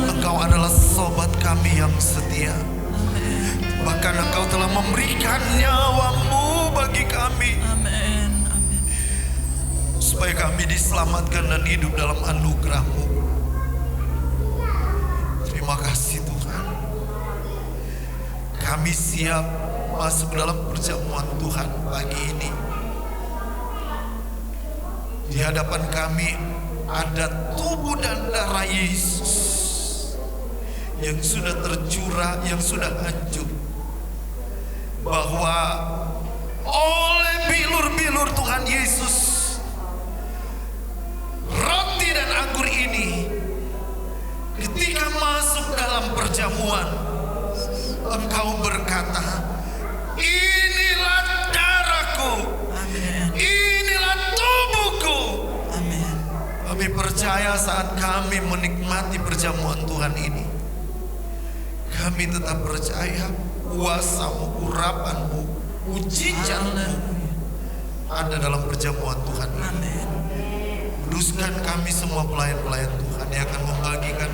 Engkau adalah sobat kami yang setia. Bahkan Engkau telah memberikan nyawamu bagi kami. Amin. Amin. Supaya kami diselamatkan dan hidup dalam anugerah-Mu. Terima kasih Tuhan. Kami siap masuk dalam perjamuan Tuhan pagi ini. Di hadapan kami ada tubuh dan darah Yesus yang sudah tercurah, yang sudah hancur. Bahwa oleh bilur-bilur Tuhan Yesus, roti dan anggur ini ketika masuk dalam perjamuan, Engkau berkata, inilah darahku, inilah tubuhku. Amin. Kami percaya saat kami menikmati perjamuan Tuhan ini, kami tetap percaya kuasa-Mu, urapan-Mu, mujizat-Mu ada dalam perjamuan Tuhan ini. Amin. Kuduskan kami semua pelayan-pelayan Tuhan yang akan membagikan.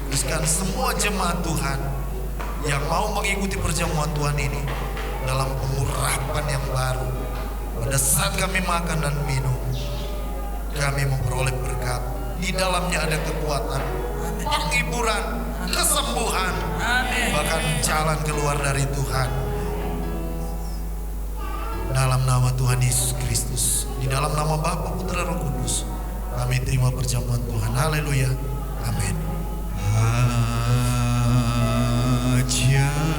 Kuduskan semua jemaat Tuhan yang mau mengikuti perjamuan Tuhan ini dalam pengurapan yang baru. Pada saat kami makan dan minum, kami memperoleh berkat. Di dalamnya ada kekuatan, penghiburan, kesembuhan, bahkan jalan keluar dari Tuhan. Dalam nama Tuhan Yesus Kristus, di dalam nama Bapa, Putra, Roh Kudus, kami terima perjamuan Tuhan. Haleluya. Amin. Ajaib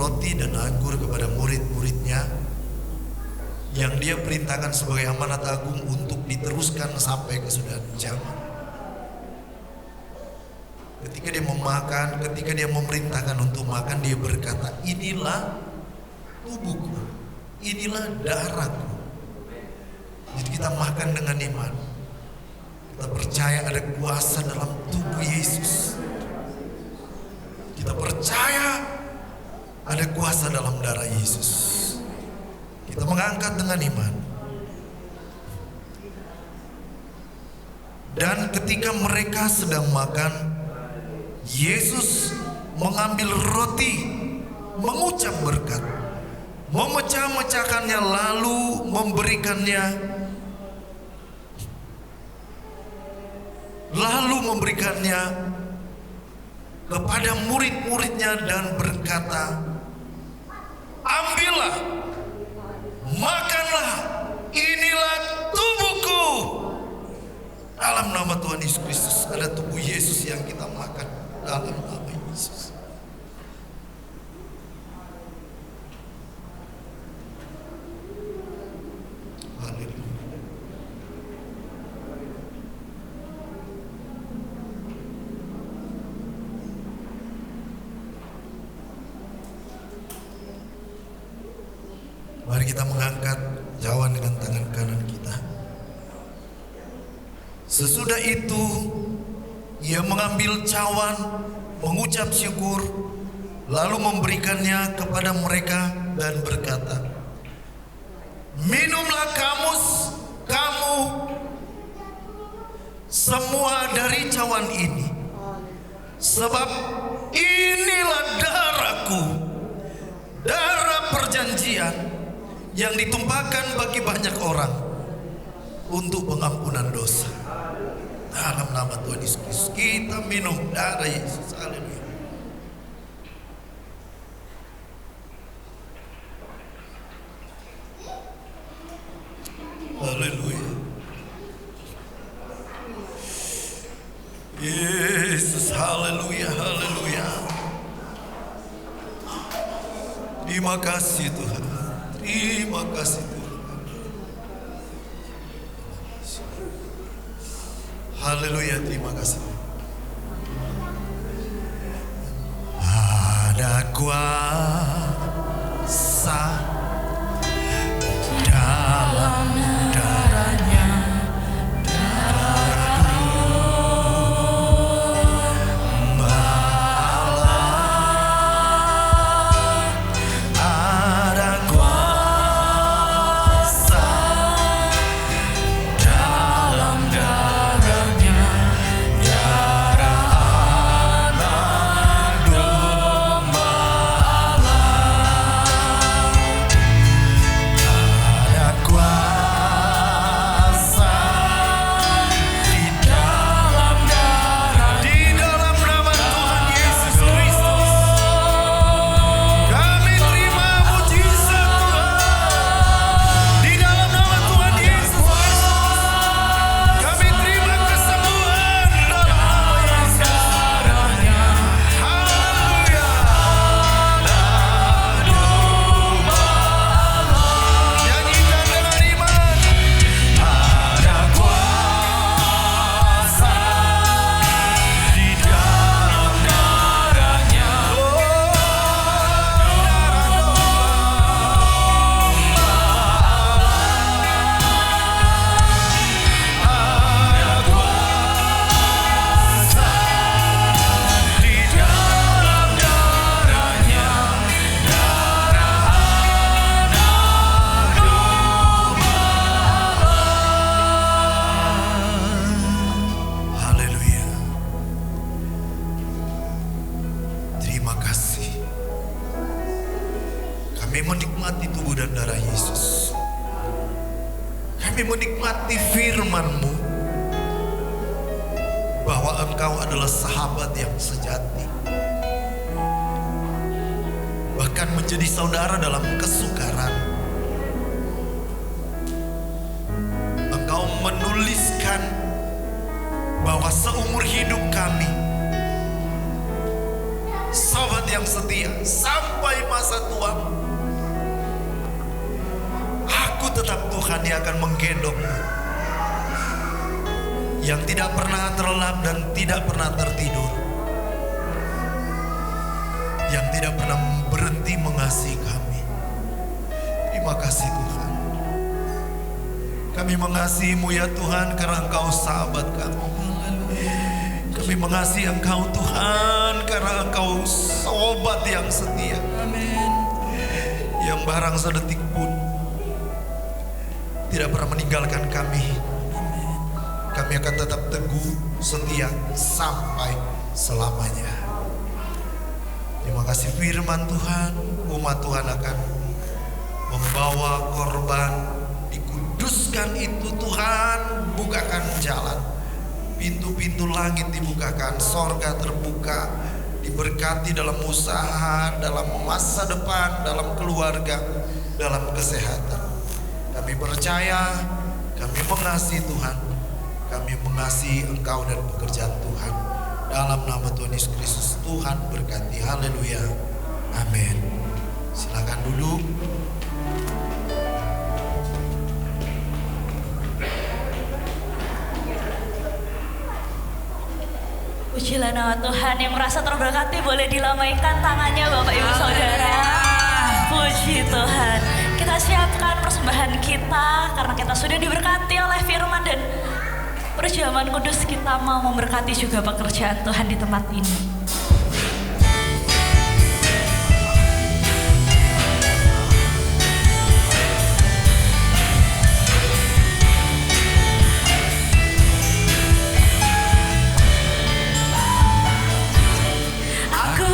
roti dan anggur kepada murid-muridnya yang dia perintahkan sebagai amanat agung untuk diteruskan sampai kesudahan zaman. Ketika dia memakan, ketika dia memerintahkan untuk makan, dia berkata, inilah tubuhku, inilah darahku. Jadi kita makan dengan iman. Kita percaya ada kuasa dalam tubuh Yesus. Kita percaya ada kuasa dalam darah Yesus. Kita mengangkat dengan iman. Dan ketika mereka sedang makan, Yesus mengambil roti, mengucap berkat, memecah-mecahkannya lalu memberikannya kepada murid-muridnya dan berkata, ambillah, makanlah, inilah tubuhku. Dalam nama Tuhan Yesus Kristus, ada tubuh Yesus yang kita makan dalam nama Yesus. Mari kita mengangkat cawan dengan tangan kanan kita. Sesudah itu, ia mengambil cawan, mengucap syukur, lalu memberikannya kepada mereka dan berkata, minumlah kamu semua dari cawan ini, sebab inilah darahku, darah perjanjian yang ditumpahkan bagi banyak orang untuk pengampunan dosa. Dalam nama Tuhan Yesus kita minum darah Yesus. Haleluya. Haleluya. Yesus, haleluya, haleluya. Terima kasih Tuhan. Terima kasih Tuhan. Haleluya, terima kasih. Ada kuasa dalam darahnya, darah domba Allah. Ada kuasa dalam darahnya, darah anak domba Allah. Ada kuasa di dalam darah, di dalam nama Tuhan Yesus Kristus. Kami terima mujizat Tuhan di dalam nama Tuhan Yesus Kristus. Kami terima kesembuhan dalam nama Yesus. Haleluya. Nyanyikan dengan iman. Ada kuasa di dalam darahnya, ada kuasa di dalam darahnya, darah anak domba Allah. Haleluya. Terima kasih. Kami menikmati tubuh dan darah Yesus. Kami menikmati firman-Mu bahwa Engkau adalah sahabat yang sejati, bahkan menjadi saudara dalam kesukaran. Engkau menuliskan bahwa seumur hidup kami sahabat yang setia sampai masa tua. Aku tetap Tuhan yang akan menggendongmu, yang tidak pernah terlelap dan tidak pernah tertidur, yang tidak pernah berhenti mengasihi kami. Terima kasih Tuhan. Kami mengasihi-Mu ya Tuhan karena Engkau sahabat kami. Kami mengasihi Engkau Tuhan karena Engkau sobat yang setia. Amin. Yang barang sedetik pun tidak pernah meninggalkan kami. Kami akan tetap teguh setia sampai selamanya. Terima kasih firman Tuhan. Umat Tuhan akan membawa korban, dikuduskan itu Tuhan. Bukakan jalan, pintu-pintu langit dibukakan, sorga terbuka, diberkati dalam usaha, dalam masa depan, dalam keluarga, dalam kesehatan. Kami percaya, kami mengasihi Tuhan, kami mengasihi Engkau dan pekerjaan Tuhan. Dalam nama Tuhan Yesus Kristus, Tuhan berkati. Haleluya. Amin. Silakan duduk. Pujilah nama Tuhan. Yang merasa terberkati boleh dilambaikan tangannya Bapak Ibu Saudara. Puji Tuhan. Kita siapkan persembahan kita karena kita sudah diberkati oleh firman dan perjamuan kudus. Kita mau memberkati juga pekerjaan Tuhan di tempat ini. Aku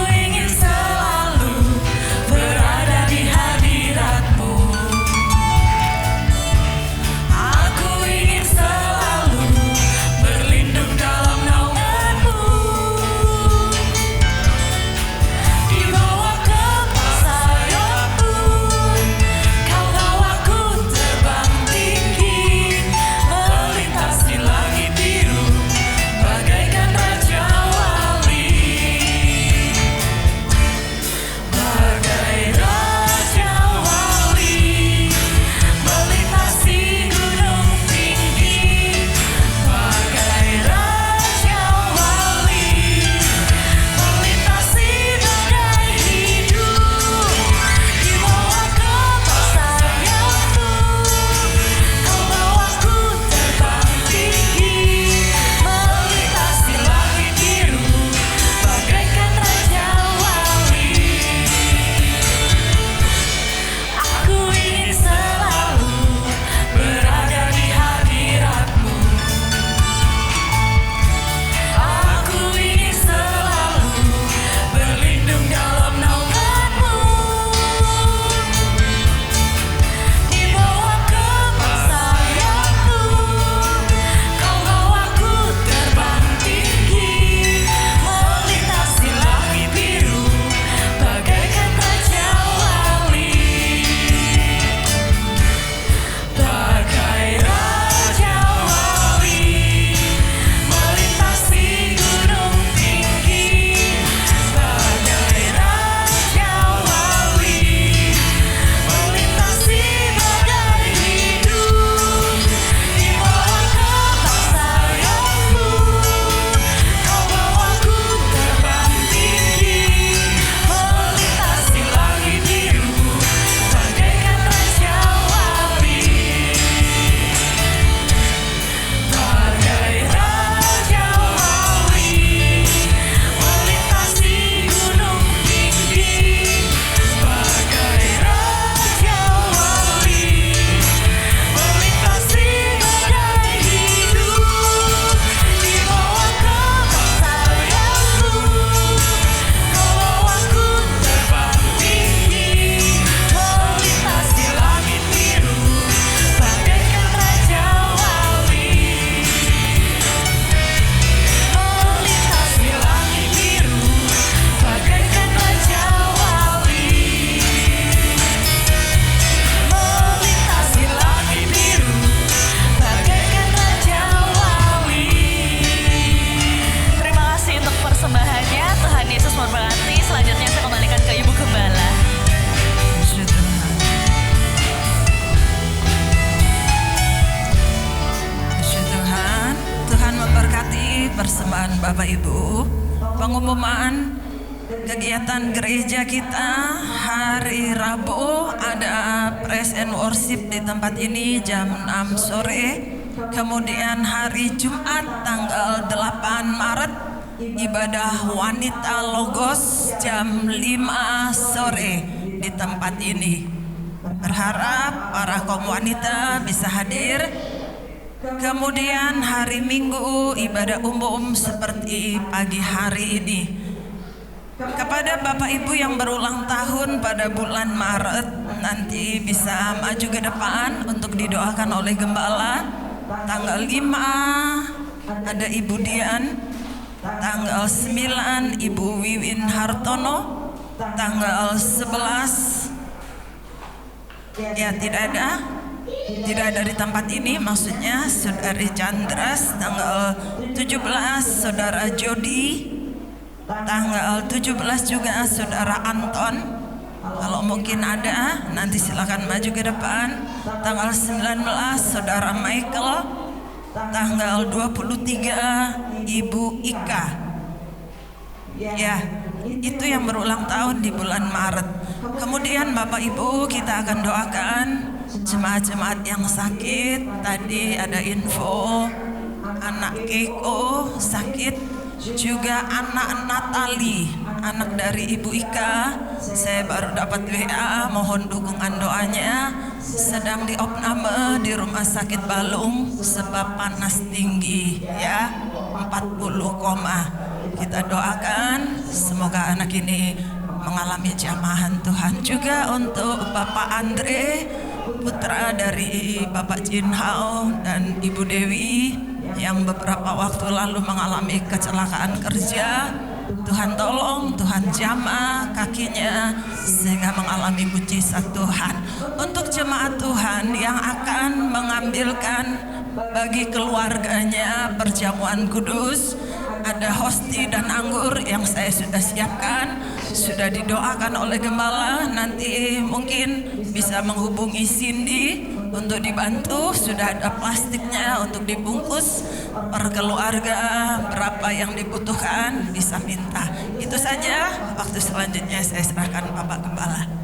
Bapak Ibu, pengumuman kegiatan gereja kita hari Rabu ada praise and worship di tempat ini jam 6 sore. Kemudian hari Jumat tanggal 8 Maret ibadah wanita Logos jam 5 sore di tempat ini. Berharap para kaum wanita bisa hadir. Kemudian hari Minggu ibadah umum seperti pagi hari ini. Kepada Bapak Ibu yang berulang tahun pada bulan Maret, nanti bisa maju ke depan untuk didoakan oleh gembala. Tanggal 5 ada Ibu Dian, tanggal 9 Ibu Wiwin Hartono, tanggal 11 ya tidak ada di tempat ini, maksudnya Saudari Chandras. Tanggal 17 Saudara Jody, tanggal 17 juga Saudara Anton. Kalau mungkin ada, nanti silakan maju ke depan. Tanggal 19 Saudara Michael, tanggal 23 Ibu Ika. Ya, itu yang berulang tahun di bulan Maret. Kemudian Bapak Ibu, kita akan doakan jemaat-jemaat yang sakit. Tadi ada info anak Keiko sakit, juga anak Natali, anak dari Ibu Ika. Saya baru dapat WA, mohon dukungan doanya. Sedang diopname di Rumah Sakit Balung sebab panas tinggi ya, 40 koma. Kita doakan semoga anak ini mengalami jamahan Tuhan. Juga untuk Bapak Andre, putra dari Bapak Jin Hao dan Ibu Dewi yang beberapa waktu lalu mengalami kecelakaan kerja. Tuhan tolong, Tuhan jamah kakinya sehingga mengalami mujizat Tuhan. Untuk jemaat Tuhan yang akan mengambilkan bagi keluarganya perjamuan kudus, ada hosti dan anggur yang saya sudah siapkan, sudah didoakan oleh gembala. Nanti mungkin bisa menghubungi Cindy untuk dibantu. Sudah ada plastiknya untuk dibungkus. Per keluarga berapa yang dibutuhkan bisa minta. Itu saja. Waktu selanjutnya saya serahkan Bapak Gembala.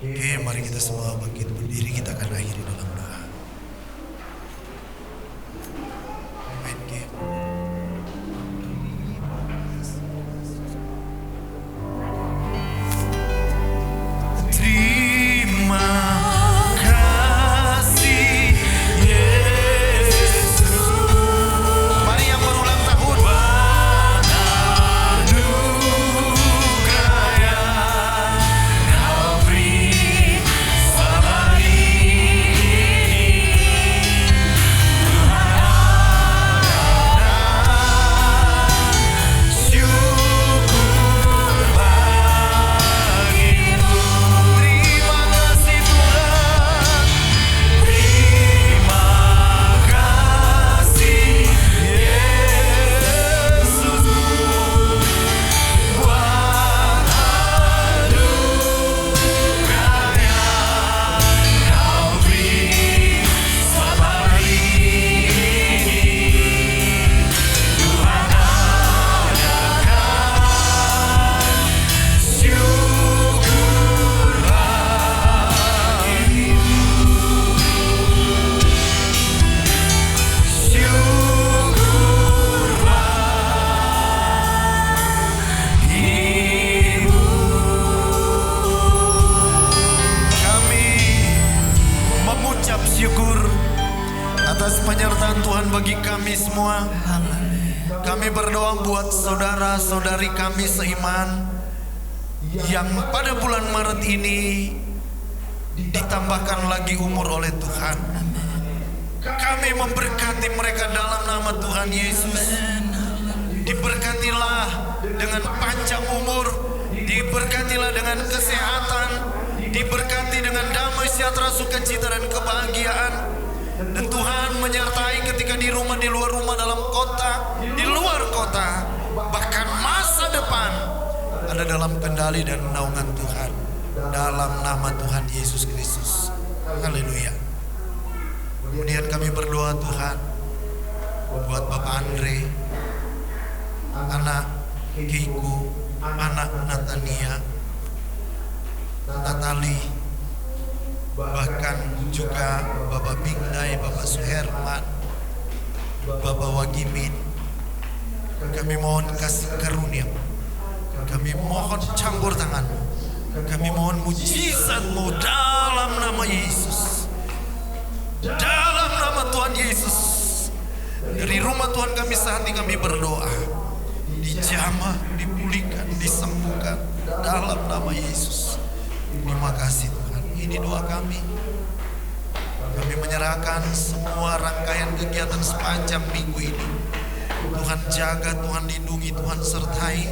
Oke, mari kita semua bangkit berdiri, kita akan akhiri dalam doa. Main game. Terima kasih Yesus. Mari yang berulang tahun. Atas penyertaan Tuhan bagi kami semua. Kami berdoa buat saudara-saudari kami seiman yang pada bulan Maret ini ditambahkan lagi umur oleh Tuhan. Kami memberkati mereka dalam nama Tuhan Yesus. Diberkatilah dengan panjang umur, diberkatilah dengan kesehatan, diberkati dengan damai sejahtera, sukacita dan kebahagiaan. Dan Tuhan menyertai ketika di rumah, di luar rumah, dalam kota, di luar kota, bahkan masa depan ada dalam kendali dan naungan Tuhan. dalam nama Tuhan Yesus Kristus. Haleluya. Kemudian kami berdoa Tuhan buat Bapak Andre, anak Keiko, anak Natania, Natali, bahkan juga Bapak Bingdai, Bapak Suherman, Bapak Wagimin. Kami mohon kasih karunia, kami mohon campur tangan-Mu, kami mohon mujizat-Mu dalam nama Yesus, dalam nama Tuhan Yesus. Dari rumah Tuhan kami saat ini kami berdoa, dijamah, dipulihkan, disembuhkan dalam nama Yesus. Terima kasih Tuhan. Ini doa kami. Kami menyerahkan semua rangkaian kegiatan sepanjang minggu ini. Tuhan jaga, Tuhan lindungi, Tuhan sertai.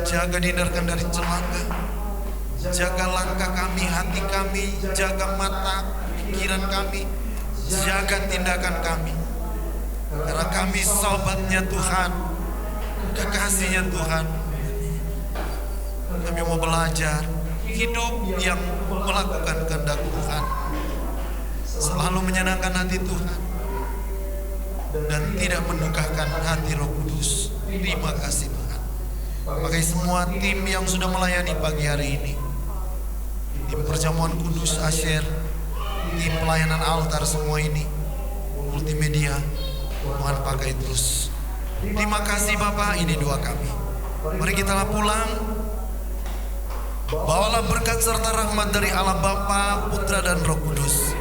Jaga dihindarkan dari celaka. Jaga langkah kami, hati kami. Jaga mata, pikiran kami. Jaga tindakan kami. Karena kami sahabatnya Tuhan, kekasihnya Tuhan. Kami mau belajar hidup yang melakukan kehendak Tuhan, selalu menyenangkan hati Tuhan dan tidak mendukakan hati Roh Kudus. Terima kasih Tuhan. Pakai semua tim yang sudah melayani pagi hari ini, tim perjamuan kudus Asher, tim pelayanan altar, semua ini multimedia, Tuhan pakai terus. Terima kasih Bapak, ini doa kami. Mari kita pulang. Bawalah berkat serta rahmat dari Allah Bapa, Putra dan Roh Kudus.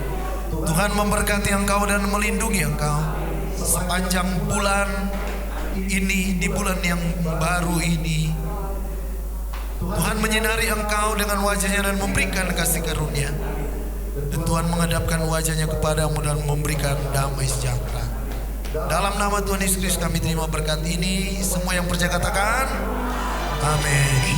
Tuhan memberkati engkau dan melindungi engkau sepanjang bulan ini, di bulan yang baru ini. Tuhan menyinari engkau dengan wajahnya dan memberikan kasih karunia. Dan Tuhan menghadapkan wajahnya kepadamu dan memberikan damai sejahtera. Dalam nama Tuhan Yesus Kristus kami terima berkat ini. Semua yang percaya katakan amin.